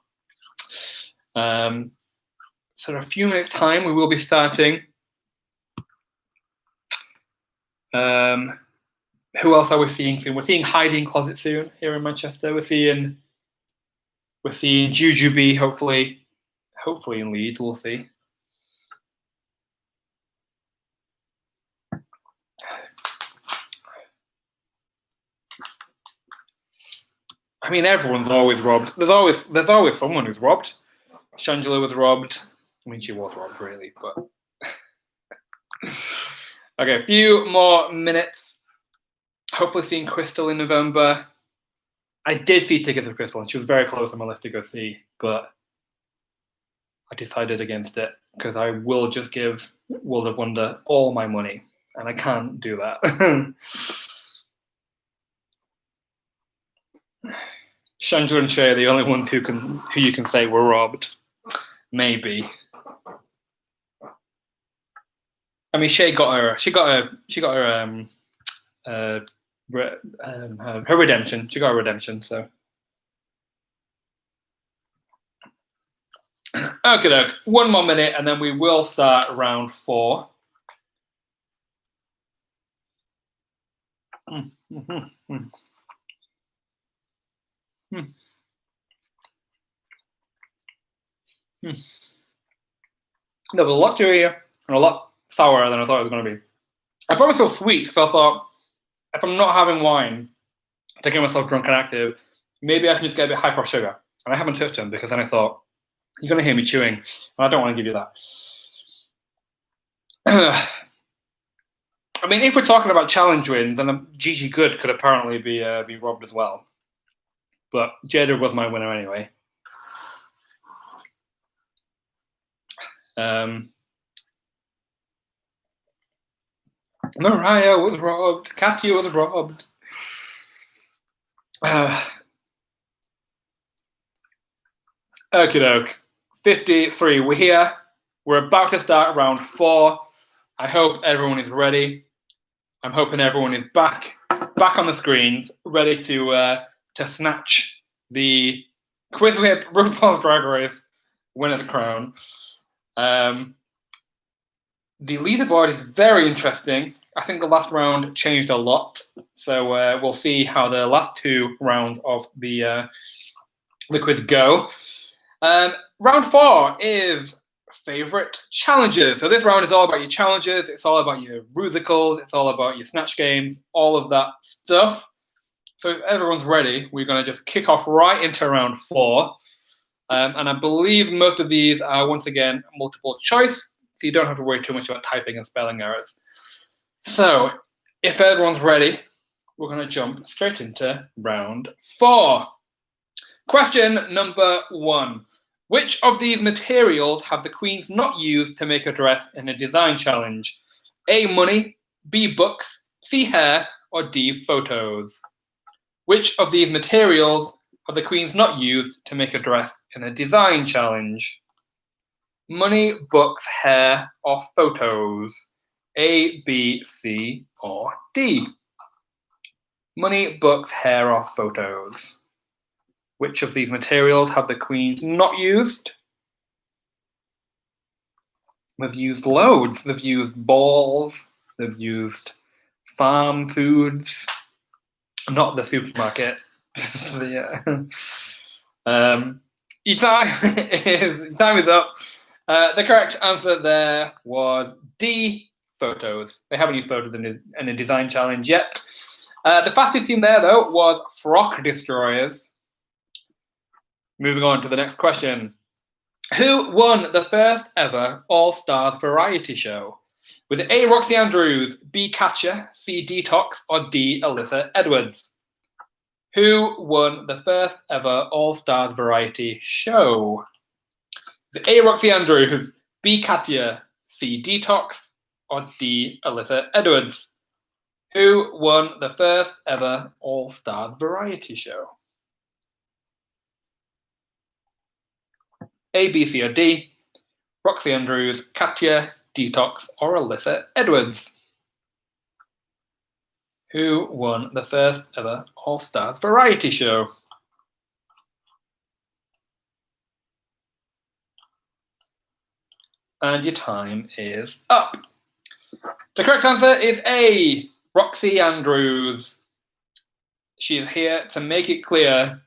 So in a few minutes' time, we will be starting. Who else are we seeing soon? We're seeing Hiding Closet soon here in Manchester. We're seeing Jujubee, hopefully in Leeds. We'll see. I mean, everyone's always robbed. There's always someone who's robbed. Shangela was robbed. I mean, she was robbed, really, but okay. A few more minutes. Hopefully, seeing Crystal in November. I did see tickets for Crystal, and she was very close on my list to go see, but I decided against it because I will just give World of Wonder all my money, and I can't do that. Shangela and Shay are the only ones who you can say were robbed. Maybe. I mean, Shay got her redemption. She got a redemption. So, okay, one more minute, and then we will start round 4. There was a lot chewier and a lot sourer than I thought it was going to be. I probably feel sweet because I thought if I'm not having wine to get myself drunk and active, maybe I can just get a bit hyper sugar. And I haven't touched them because then I thought, you're going to hear me chewing, and I don't want to give you that. I mean, if we're talking about challenge wins, then Gigi Good could apparently be robbed as well. But Jada was my winner anyway. Mariah was robbed. Katya was robbed. Okie doke. 53. We're here. We're about to start round 4. I hope everyone is ready. I'm hoping everyone is back on the screens, ready to snatch the QuizWhip RuPaul's Drag Race winner's crown. The leaderboard is very interesting. I think the last round changed a lot, so we'll see how the last 2 rounds of the quiz go. Round 4 is favorite challenges. So this round is all about your challenges. It's all about your musicals. It's all about your snatch games, all of that stuff. So if everyone's ready, we're going to just kick off right into round 4. And I believe most of these are, once again, multiple choice, so you don't have to worry too much about typing and spelling errors. So if everyone's ready, we're going to jump straight into round 4. Question number 1. Which of these materials have the queens not used to make a dress in a design challenge? A, money, B, books, C, hair, or D, photos? Which of these materials have the queens not used to make a dress in a design challenge? Money, books, hair, or photos? A, B, C, or D? Money, books, hair, or photos? Which of these materials have the queens not used? They've used loads. They've used balls. They've used farm foods. Not the supermarket. Yeah. Your time is up. The correct answer there was D, photos. They haven't used photos in a design challenge yet. The fastest team there, though, was Frock Destroyers. Moving on to the next question. Who won the first ever All-Stars variety show? Was it A, Roxy Andrews, B, Katya, C, Detox, or D, Alyssa Edwards? Who won the first ever All-Stars variety show? Was it A, Roxy Andrews, B, Katya, C, Detox, or D, Alyssa Edwards? Who won the first ever All-Stars variety show? A, B, C, or D? Roxy Andrews, Katya, Detox, or Alyssa Edwards? Who won the first ever All-Stars variety show? And your time is up. The correct answer is A, Roxy Andrews. She is here to make it clear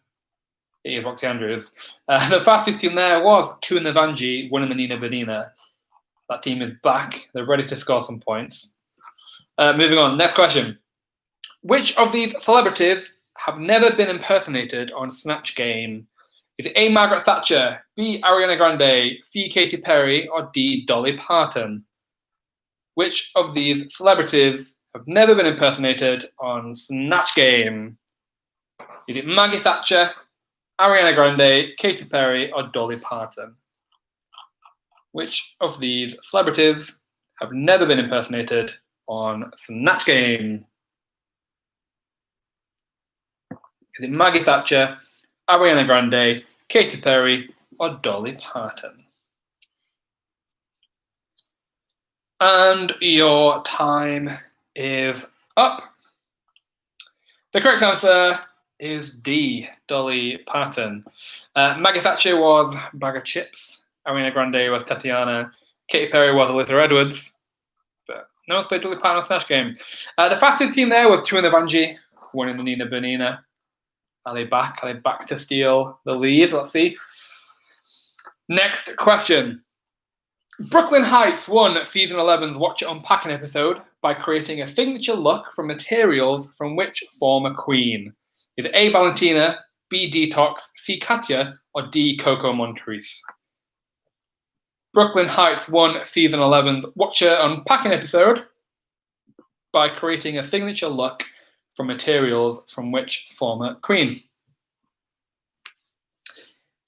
it is Roxy Andrews. The fastest team there was Tuna Navanji winning the Nina Benina. That team is back. They're ready to score some points. Moving on, next question. Which of these celebrities have never been impersonated on Snatch Game? Is it A, Margaret Thatcher, B, Ariana Grande, C, Katy Perry, or D, Dolly Parton? Which of these celebrities have never been impersonated on Snatch Game? Is it Maggie Thatcher, Ariana Grande, Katy Perry, or Dolly Parton? Which of these celebrities have never been impersonated on Snatch Game? Is it Maggie Thatcher, Ariana Grande, Katy Perry, or Dolly Parton? And your time is up. The correct answer is D, Dolly Parton. Maggie Thatcher was Bag of Chips. Ariana Grande was Tatiana. Katy Perry was Alyssa Edwards. But no, played Dolly Parton on Snatch Game. The fastest team there was Tuna Navanji, winning the Nina Benina. Are they back? Are they back to steal the lead? Let's see. Next question. Brooklyn Heights won Season 11's Watch It Unpacking episode by creating a signature look from materials from which former queen? Is it A, Valentina, B, Detox, C, Katya, or D, Coco Montrese? Brooklyn Heights won Season 11's Watch It Unpacking episode by creating a signature look from materials from which former queen?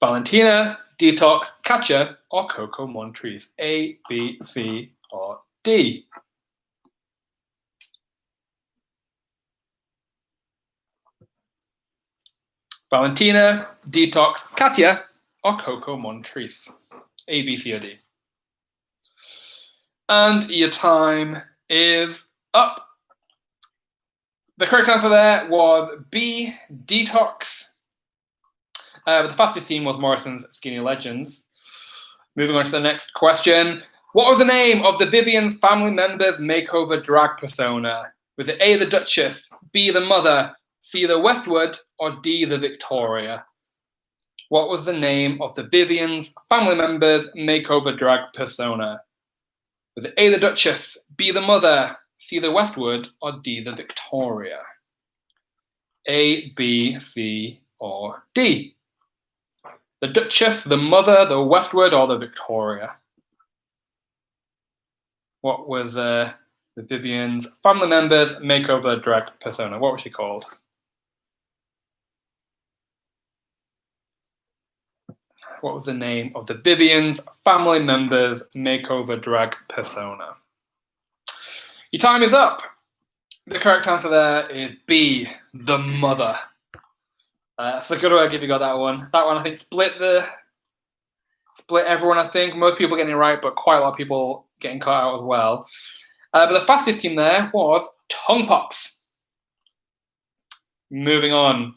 Valentina, Detox, Katya, or Coco Montrese? A, B, C, or D? Valentina, Detox, Katya, or Coco Montrese? A, B, C, or D? And your time is up. The correct answer there was B, Detox. The fastest team was Morrison's Skinny Legends. Moving on to the next question. What was the name of the Vivian's family member's makeover drag persona? Was it A, the Duchess, B, the Mother, C, the Westwood, or D, the Victoria? What was the name of the Vivian's family member's makeover drag persona? Was it A, the Duchess, B, the Mother, C, the Westwood, or D, the Victoria? A, B, C, or D? The Duchess, the Mother, the Westwood, or the Victoria? What was the Vivian's family member's makeover drag persona? What was she called? What was the name of the Vivian's family member's makeover drag persona? Your time is up. The correct answer there is B, the Mother. So good work if you got that one. That one I think split everyone. I think most people getting it right, but quite a lot of people getting caught out as well. But the fastest team there was Tongue Pops. Moving on.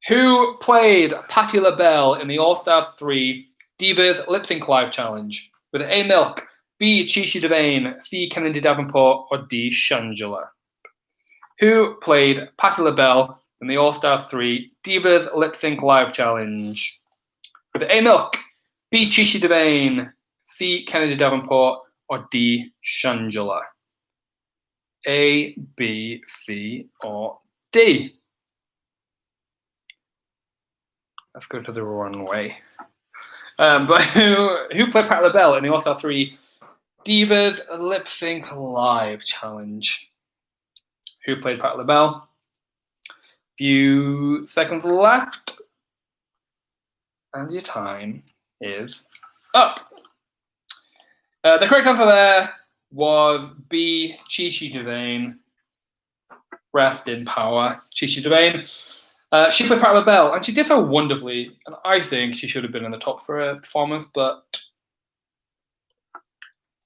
Who played Patti LaBelle in the All-Star 3 Divas Lip Sync Live Challenge? With A, Milk, B, Chi Devane, C, Kennedy Davenport, or D, Shangela? Who played Patti LaBelle in the All-Star 3 Divas Lip Sync Live Challenge? With A, Milk, B, Chi Devane, C, Kennedy Davenport, or D, Shangela? A, B, C, or D? Let's go to the wrong way. But who played Patti LaBelle in the All-Star 3 Divas Lip Sync Live Challenge? Who played Patti LaBelle? Few seconds left. And your time is up. The correct answer there was B, Chi Devane. Rest in power, Chi Devane. She played Patti LaBelle, and she did so wonderfully. And I think she should have been in the top for her performance, but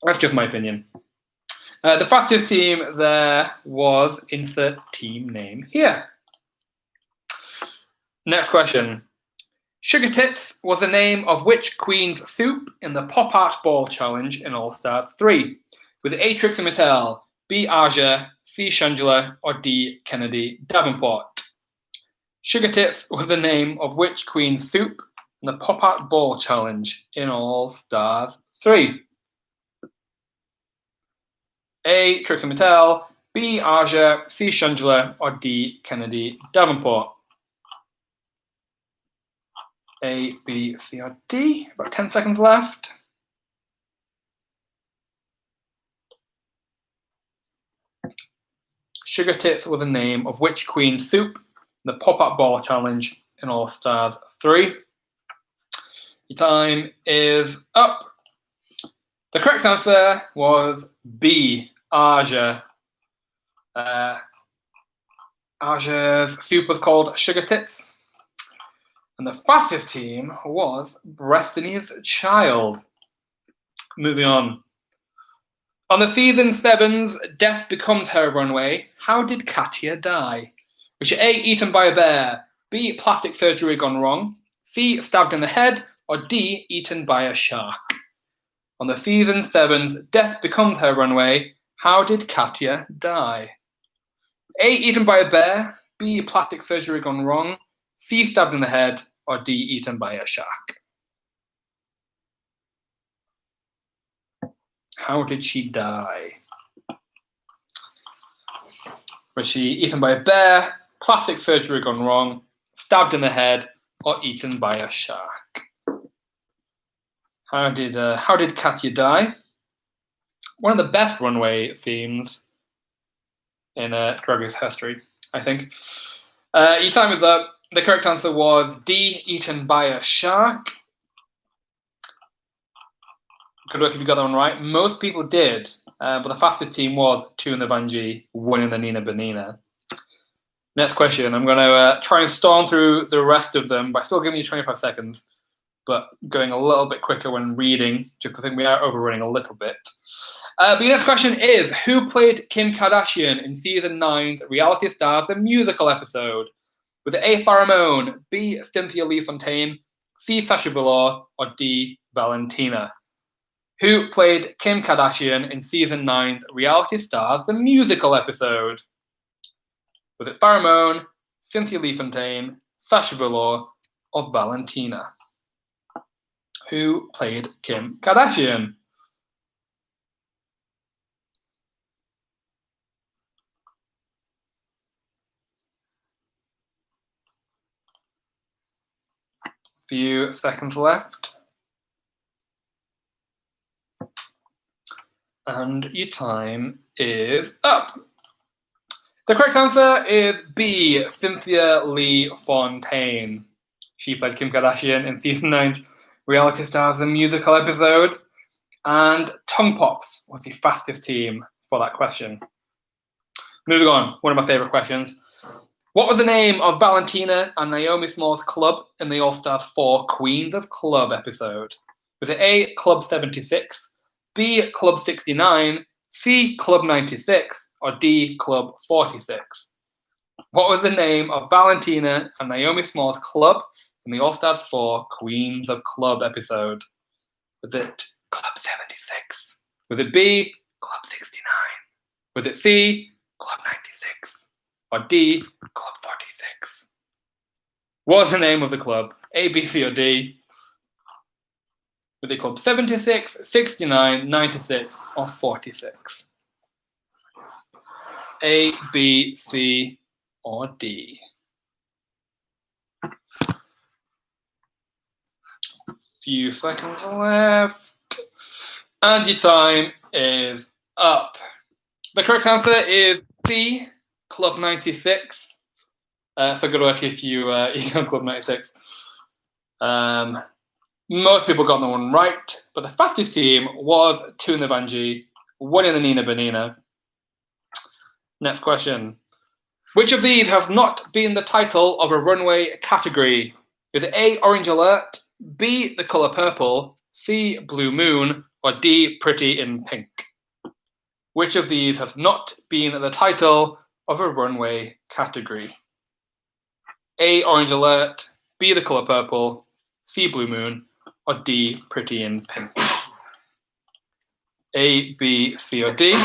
that's just my opinion. The fastest team there was insert team name here. Next question. Sugar Tits was the name of which Queen's soup in the Pop Art Ball Challenge in All Stars 3? Was it A. Trixie Mattel, B. Aja, C. Shangela, or D. Kennedy Davenport? Sugar Tits was the name of which Queen's soup in the Pop Art Ball Challenge in All Stars 3? A. Trixie Mattel, B. Aja, C. Shangela, or D. Kennedy Davenport? A, B, C, or D. About 10 seconds left. Sugar Tits was the name of which Queen's soup in the Pop-Up Ball Challenge in All Stars 3? Your time is up. The correct answer was B, Aja. Aja's soup was called Sugar Tits. And the fastest team was Destiny's Child. Moving on. On the season 7's Death Becomes Her runway, how did Katya die? Was she A, eaten by a bear, B, plastic surgery gone wrong, C, stabbed in the head, or D, eaten by a shark? On the season 7's Death Becomes Her runway, how did Katya die? A, eaten by a bear, B, plastic surgery gone wrong, C, stabbed in the head, or D, eaten by a shark? How did she die? Was she eaten by a bear, plastic surgery gone wrong, stabbed in the head, or eaten by a shark? How did Katya die? One of the best runway themes in Drag Race history, I think. Your time is up. The correct answer was D, eaten by a shark. Good work if you got that one right. Most people did, but the fastest team was Tuna Vanjie winning the Nina Benina. Next question. I'm going to try and storm through the rest of them by still giving you 25 seconds, but going a little bit quicker when reading, just because I think we are overrunning a little bit. But your next question is, who played Kim Kardashian in season 9's Reality Stars, the musical episode? Was it A, Pheromone, B, Cynthia Lee Fontaine, C, Sasha Velour, or D, Valentina? Who played Kim Kardashian in season 9's Reality Stars, the musical episode? Was it Pheromone, Cynthia Lee Fontaine, Sasha Velour, or Valentina? Who played Kim Kardashian? Few seconds left. And your time is up. The correct answer is B, Cynthia Lee Fontaine. She played Kim Kardashian in season 9's Reality Stars, the musical episode. And Tongue Pops was the fastest team for that question. Moving on, one of my favorite questions. What was the name of Valentina and Naomi Smalls' club in the All Stars 4 Queens of Club episode? Was it A, Club 76, B, Club 69, C, Club 96, or D, Club 46? What was the name of Valentina and Naomi Smalls' club in the All Stars 4 Queens of Club episode? Was it Club 76? Was it B, Club 69? Was it C, Club 96? Or D, Club 46? What was the name of the club? A, B, C, or D? Was it Club 76, 69, 96, or 46? A, B, C, or D? Few seconds left. And your time is up. The correct answer is C, Club 96. So good work if you got Club 96. Most people got that one right, but the fastest team was Tuna Vanjie, winning the Nina Benina. Next question. Which of these has not been the title of a runway category? Is it A, Orange Alert, B, The Colour Purple, C, Blue Moon, or D, Pretty in Pink? Which of these has not been the title of a runway category? A, Orange Alert, B, The Colour Purple, C, Blue Moon, or D, Pretty in Pink? A, B, C, or D?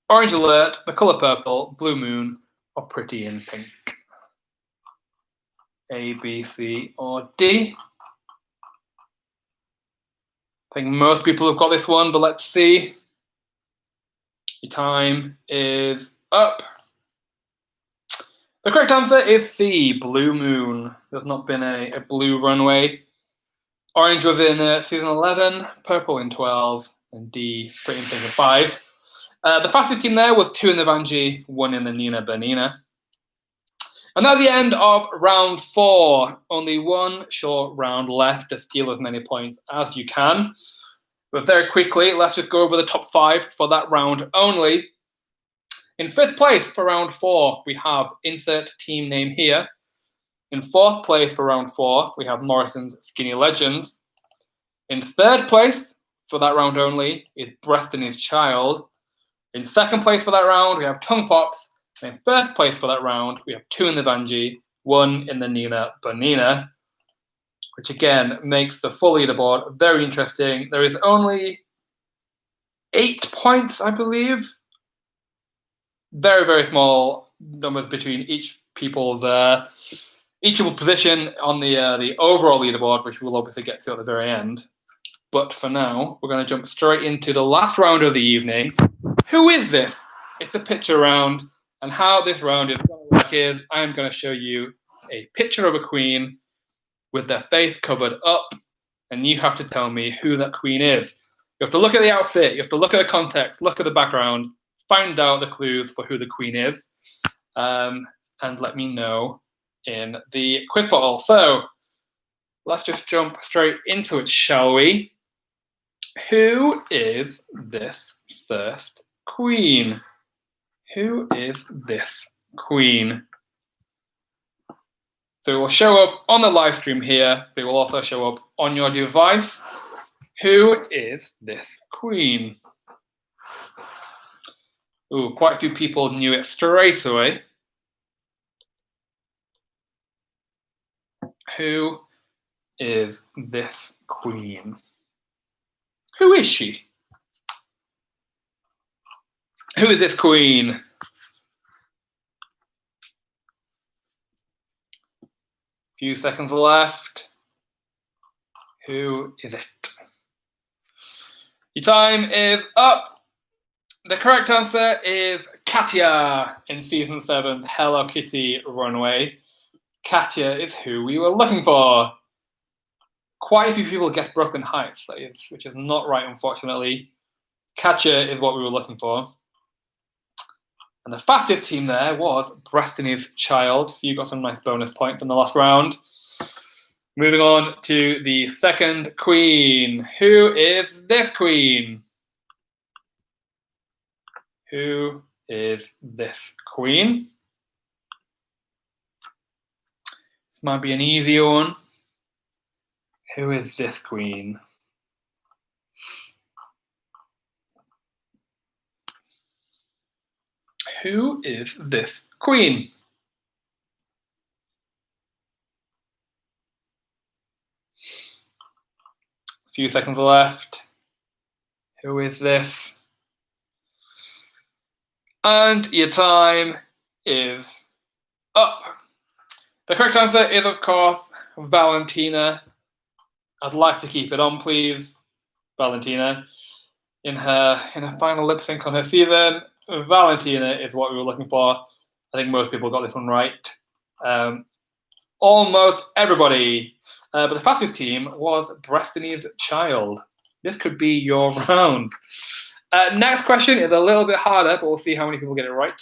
Orange Alert, The Colour Purple, Blue Moon, or Pretty in Pink? A, B, C, or D? I think most people have got this one, but let's see. Your time is up. The correct answer is C, Blue Moon. There's not been a blue runway. Orange was in season 11, purple in 12, and D, Pretty in Pink in 5. The fastest team there was 2 in the Vanjie, 1 in the Nina Bernina. And that's the end of round 4. Only one short round left to steal as many points as you can. But very quickly, let's just go over the top 5 for that round only. In 5th place for round 4, we have insert team name here. In 4th place for round 4, we have Morrison's Skinny Legends. In 3rd place for that round only is Breastini's Child. In 2nd place for that round, we have Tongue Pops. And in 1st place for that round, we have 2 in the Vanjie, 1 in the Nina Bernina, which again makes the full leaderboard very interesting. There is only 8 points, I believe. Very, very small numbers between each people's position on the overall leaderboard, which we'll obviously get to at the very end. But for now, we're going to jump straight into the last round of the evening. Who is this? It's a picture round. And how this round is going to work is I'm going to show you a picture of a queen with their face covered up, and you have to tell me who that queen is. You have to look at the outfit, you have to look at the context, look at the background, find out the clues for who the queen is, and let me know in the quiz bottle. So let's just jump straight into it, shall we? Who is this first queen? Who is this queen? So it will show up on the live stream here, but it will also show up on your device. Who is this queen? Ooh, quite a few people knew it straight away. Who is this queen? Who is she? Who is this queen? Few seconds left. Who is it? Your time is up. The correct answer is Katya in season 7's Hello Kitty runway. Katya is who we were looking for. Quite a few people guessed Brooklyn Heights, which is not right, unfortunately. Katya is what we were looking for. And the fastest team there was Breastini's Child. So you got some nice bonus points in the last round. Moving on to the second queen. Who is this queen? Who is this queen? This might be an easier one. Who is this queen? Who is this queen? A few seconds left. Who is this? And your time is up. The correct answer is, of course, Valentina. I'd like to keep it on, please. Valentina. In her final lip sync on her season, Valentina is what we were looking for. I think most people got this one right. Almost everybody. But the fastest team was Breastini's Child. This could be your round. Next question is a little bit harder, but we'll see how many people get it right.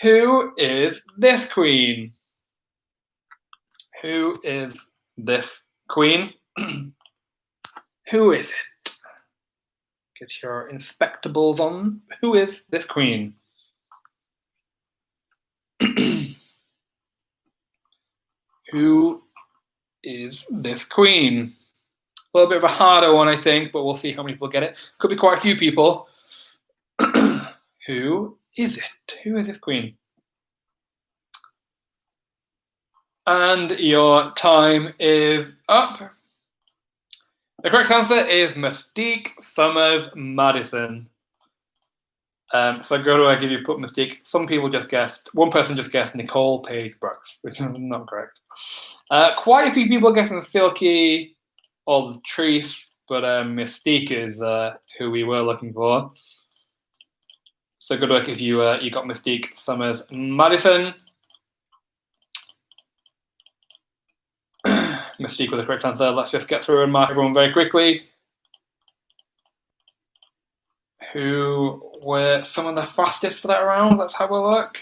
Who is this queen? Who is this queen? Who is it? Get your inspectables on. Who is this queen? Who is this queen? A little bit of a harder one, I think, but we'll see how many people get it. Could be quite a few people. Who is it? Who is this queen? And your time is up. The correct answer is Mystique Summers Madison. So go to where you put Mystique. Some people just guessed, one person just guessed Nicole Paige Brooks, which is not correct. Quite a few people guessing Silky or Latrice, but Mystique is who we were looking for. So good work if you got Mystique Summers Madison. Mystique with the correct answer. Let's just get through and mark everyone very quickly. Who were some of the fastest for that round? Let's have a look.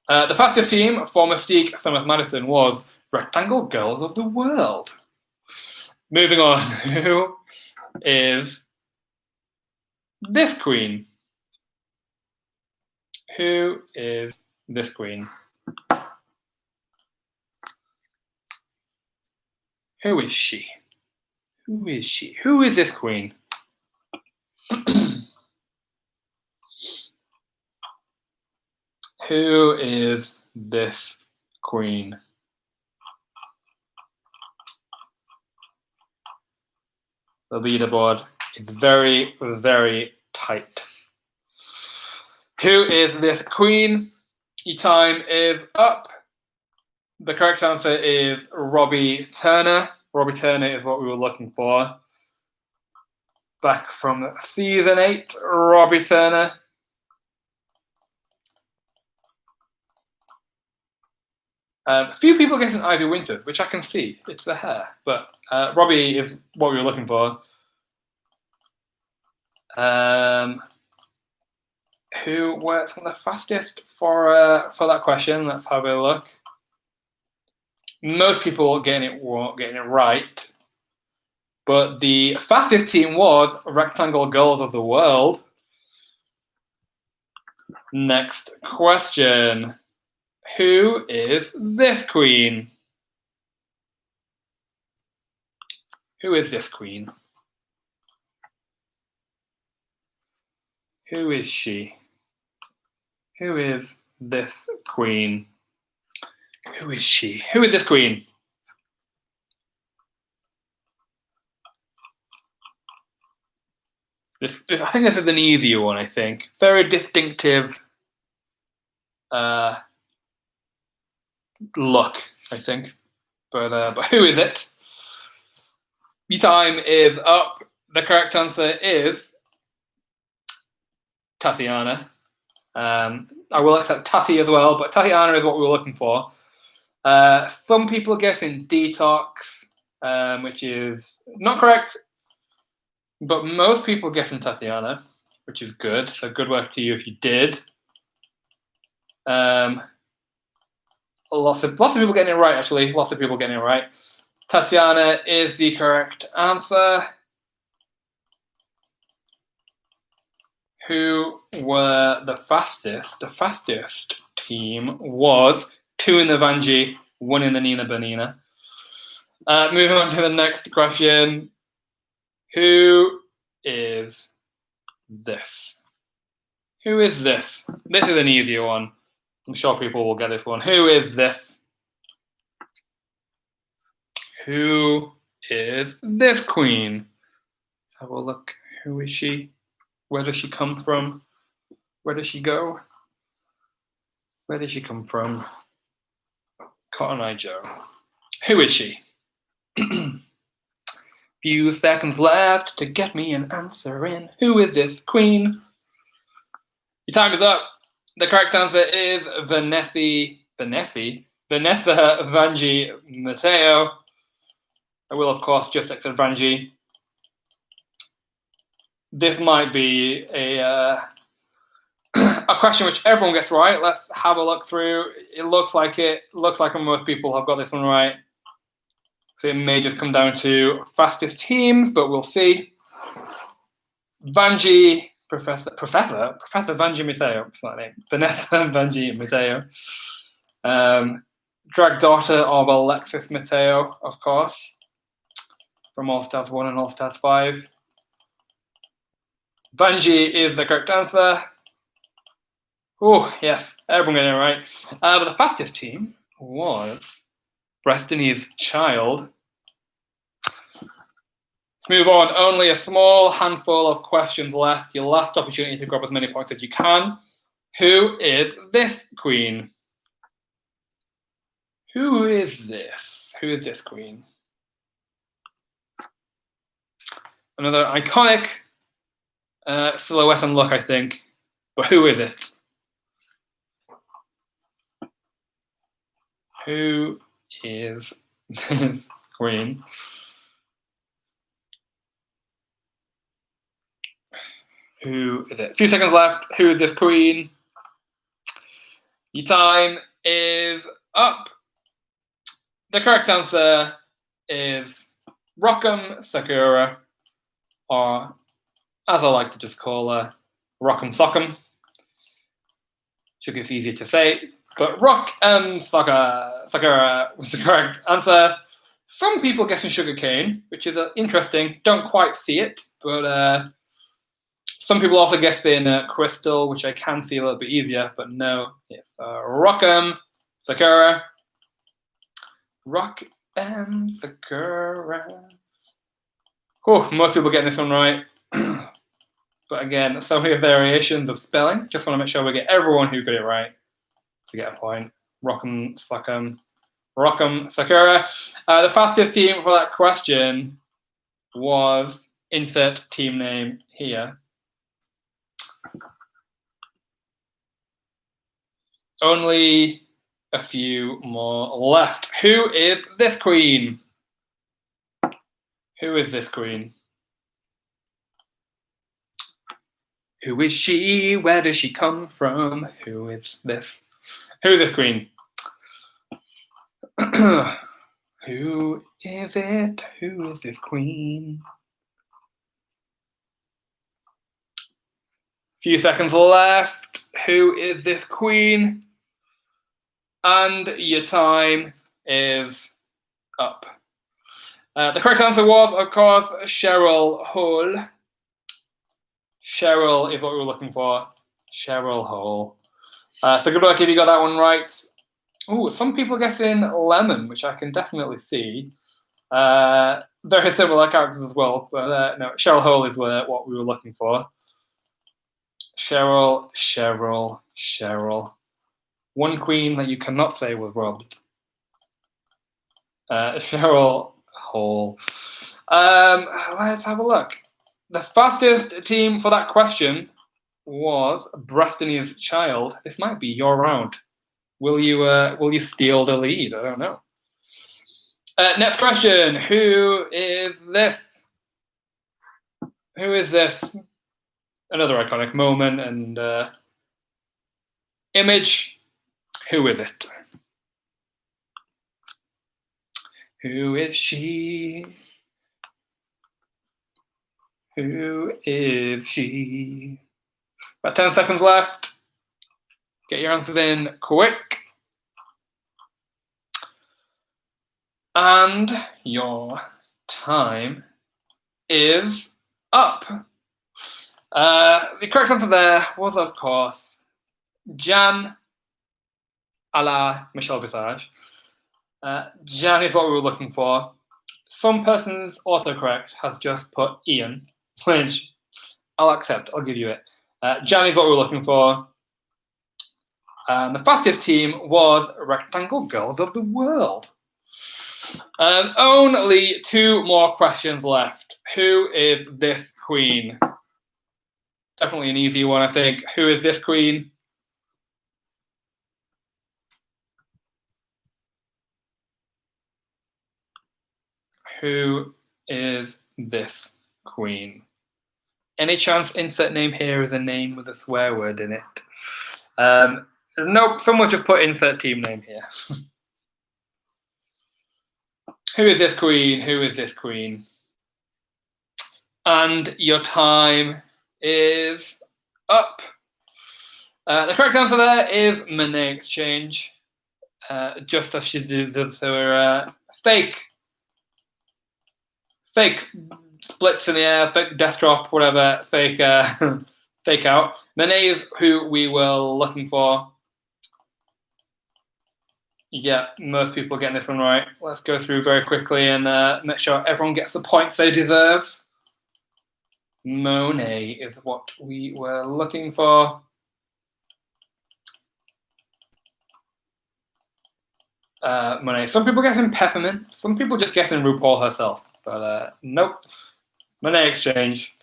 The fastest team for Mystique Summers Madison was Rectangle Girls of the World. Moving on, who is this queen? Who is this queen? Who is she? Who is she? Who is this queen? Who is this queen? The leaderboard is very, very tight. Who is this queen? Your time is up. The correct answer is Robbie Turner. Robbie Turner is what we were looking for. Back from season 8, Robbie Turner. A few people guessing Ivy Winters, which I can see. It's the hair. But Robbie is what we were looking for. Who works on the fastest for that question? Let's have a look. Most people getting it right. But the fastest team was Rectangle Girls of the World. Next question. Who is this queen? Who is this queen? Who is she? Who is this queen? Who is she? Who is this queen? I think this is an easier one, I think. Very distinctive look, I think. But who is it? Your time is up. The correct answer is Tatiana. I will accept Tati as well, but Tatiana is what we were looking for. Some people guessing Detox, which is not correct, but most people guessing Tatiana, which is good. So good work to you if you did. Lots of people getting it right, actually. Lots of people getting it right. Tatiana is the correct answer. Who were the fastest? The fastest team was 2 in the Vanjie, 1 in the Nina Bonina. Moving on to the next question. Who is this? Who is this? This is an easier one. I'm sure people will get this one. Who is this? Who is this queen? Let's have a look. Who is she? Where does she come from? Where does she go? Where does she come from? Cotton Eye Joe. Who is she? Few seconds left to get me an answer in. Who is this queen? Your time is up. The correct answer is Vanessa Vanjie Mateo. I will, of course, just accept Vanjie. This might be a question which everyone gets right. Let's have a look through. It looks like most people have got this one right. So it may just come down to fastest teams, but we'll see. Vanjie, Professor Vanjie Mateo, it's not name. Vanessa Vanjie Mateo. Drag daughter of Alexis Mateo, of course, from All Stars 1 and All Stars 5. Bungie is the correct answer. Oh, yes, everyone getting it right. But the fastest team was Destiny's Child. Let's move on. Only a small handful of questions left. Your last opportunity to grab as many points as you can. Who is this queen? Who is this? Who is this queen? Another iconic silhouette and look, I think. But who is it? Who is this queen? Who is it? A few seconds left. Who is this queen? Your time is up. The correct answer is Rock'em Sakura, or as I like to just call her, Rock'em Sock'em. It's easier to say, but Rock'em Sakura was the correct answer. Some people guessing sugarcane, which is interesting. Don't quite see it, but some people also guess in crystal, which I can see a little bit easier, but no, it's Rock'em Sakura. Rock'em Sakura. Oh, most people getting this one right. But again, so many variations of spelling. Just want to make sure we get everyone who got it right to get a point. Rock'em Sakura. The fastest team for that question was insert team name here. Only a few more left. Who is this queen? Who is this queen? Who is she? Where does she come from? Who is this? Who is this queen? Who is it? Who is this queen? Few seconds left. Who is this queen? And your time is up. The correct answer was, of course, Cheryl Hole. Cheryl is what we were looking for. Cheryl Hole. So good luck if you got that one right. Oh, some people guessing lemon, which I can definitely see. Very similar characters as well, but no, Cheryl Hole is what we were looking for. Cheryl. One queen that you cannot say was robbed. Cheryl Hole. Let's have a look. The fastest team for that question was Destiny's Child. This might be your round. Will you steal the lead? I don't know. Next question. Who is this? Who is this? Another iconic moment and image. Who is it? Who is she? Who is she? About 10 seconds left. Get your answers in quick. And your time is up. The correct answer there was, of course, Jan a la Michelle Visage. Jan is what we were looking for. Some person's autocorrect has just put Ian, which I'll accept. I'll give you it. Jan is what we were looking for. And the fastest team was Rectangle Girls of the World. Only 2 more questions left. Who is this queen? Definitely an easy one, I think. Who is this queen? Who is this queen? Any chance insert name here is a name with a swear word in it? Nope, someone just put insert team name here. Who is this queen? Who is this queen? And your time is up. The correct answer there is Monét X Change. Just as she does her fake splits in the air, fake death drop, whatever, fake fake out. Manev, who we were looking for. Yeah, most people are getting this one right. Let's go through very quickly and make sure everyone gets the points they deserve. Monet is what we were looking for. Monet. Some people guessing Peppermint. Some people just guessing RuPaul herself. But nope. Monet Exchange.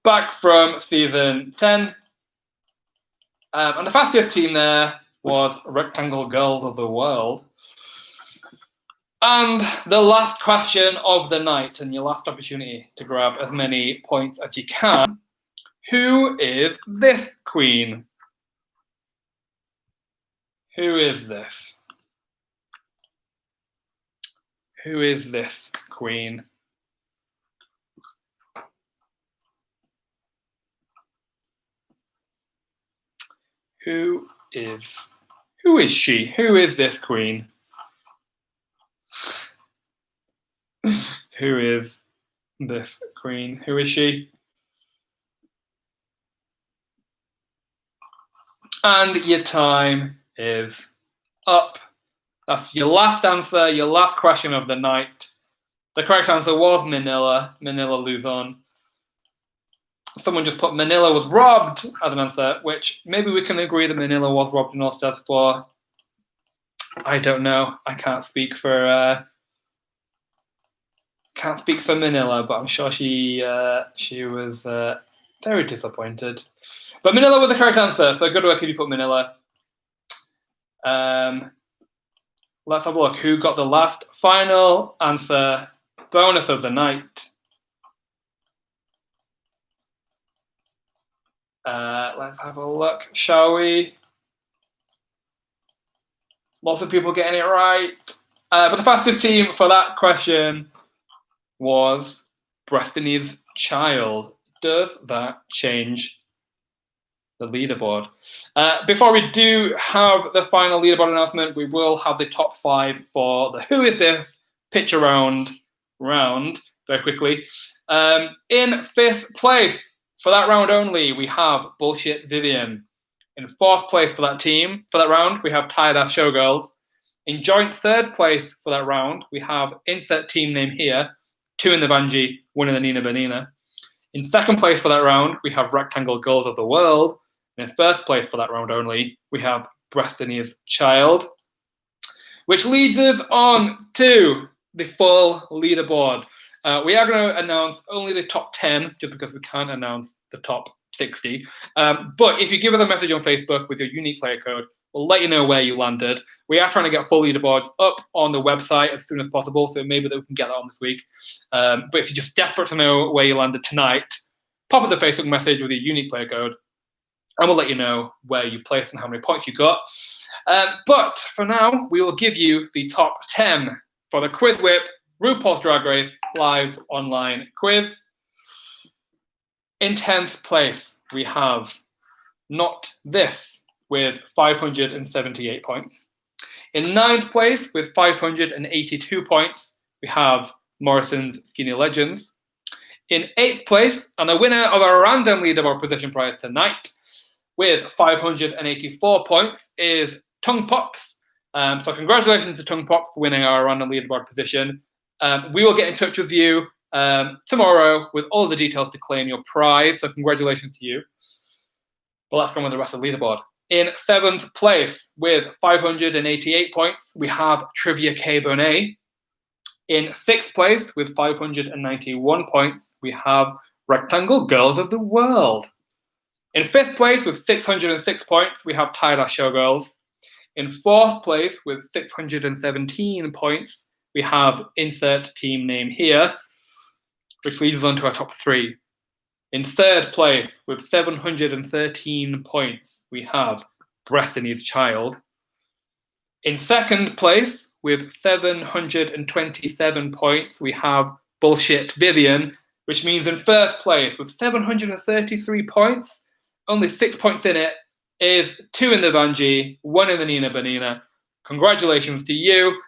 Back from season 10. And the fastest team there was Rectangle Girls of the World. And the last question of the night, and your last opportunity to grab as many points as you can. Who is this queen? Who is this? Who is this queen? Who is she? Who is this queen? Who is this queen? Who is she? And your time is up. That's your last answer, your last question of the night. The correct answer was Manila. Manila Luzon. Someone just put Manila was robbed as an answer, which maybe we can agree that Manila was robbed in all steps for. I don't know. I can't speak for Manila, but I'm sure she was very disappointed. But Manila was the correct answer, so good work if you put Manila. Let's have a look. Who got the last final answer? Bonus of the night. Let's have a look, shall we? Lots of people getting it right. But the fastest team for that question was Brestini's Child. Does that change the leaderboard? Before we do have the final leaderboard announcement, we will have the top 5 for the Who Is This Pitch Around round very quickly. In 5th place for that round only, we have Bullshit Vivian. In 4th place for that team, for that round, we have Tired Ass Showgirls. In joint 3rd place for that round, we have insert team name here, 2 in the Vanjie, 1 in the Nina Banina. In 2nd place for that round, we have Rectangle Girls of the World. And in 1st place for that round only, we have Brestini's Child. Which leads us on to the full leaderboard. We are going to announce only the top 10, just because we can't announce the top 60. But if you give us a message on Facebook with your unique player code, we'll let you know where you landed. We are trying to get full leaderboards up on the website as soon as possible, so maybe that we can get that on this week. But if you're just desperate to know where you landed tonight, pop us a Facebook message with your unique player code, and we'll let you know where you placed and how many points you got. But for now, we will give you the top 10 for the QuizWhip RuPaul's Drag Race live online quiz. In 10th place, we have Not This with 578 points. In 9th place, with 582 points, we have Morrison's Skinny Legends. In 8th place, and the winner of our random leaderboard position prize tonight, with 584 points, is Tongue Pops. So congratulations to Tongue Pops for winning our random leaderboard position. We will get in touch with you tomorrow with all the details to claim your prize. So congratulations to you. But let's go on with the rest of the leaderboard. In 7th place, with 588 points, we have Trivia K Bonet. In 6th place, with 591 points, we have Rectangle Girls of the World. In 5th place, with 606 points, we have Tired Ass Showgirls. In 4th place, with 617 points, we have insert team name here, which leads us on to our top 3. In 3rd place, with 713 points, we have Brestini's Child. In 2nd place, with 727 points, we have Bullshit Vivian, which means in 1st place, with 733 points, only 6 points in it, is 2 in the Vanjie, 1 in the Nina Banina. Congratulations to you.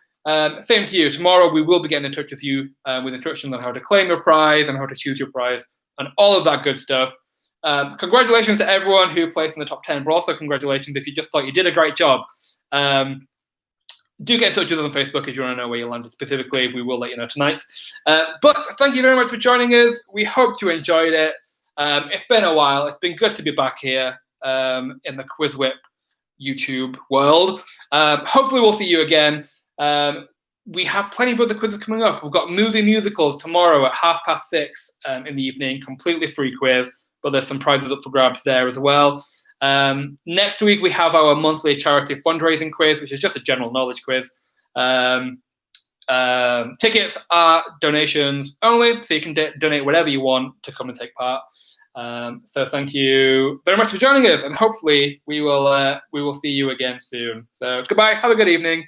Same to you. Tomorrow we will be getting in touch with you with instructions on how to claim your prize and how to choose your prize and all of that good stuff. Congratulations to everyone who placed in the top 10, but also congratulations if you just thought you did a great job. Do get in touch with us on Facebook if you want to know where you landed specifically. We will let you know tonight. But thank you very much for joining us. We hope you enjoyed it. It's been a while. It's been good to be back here in the QuizWhip YouTube world. Hopefully we'll see you again. We have plenty of other quizzes coming up. We've got movie musicals tomorrow at 6:30 in the evening, completely free quiz, but there's some prizes up for grabs there as well. Next week we have our monthly charity fundraising quiz, which is just a general knowledge quiz. Tickets are donations only, so you can donate whatever you want to come and take part. So thank you very much for joining us, and hopefully we will see you again soon. So goodbye, have a good evening.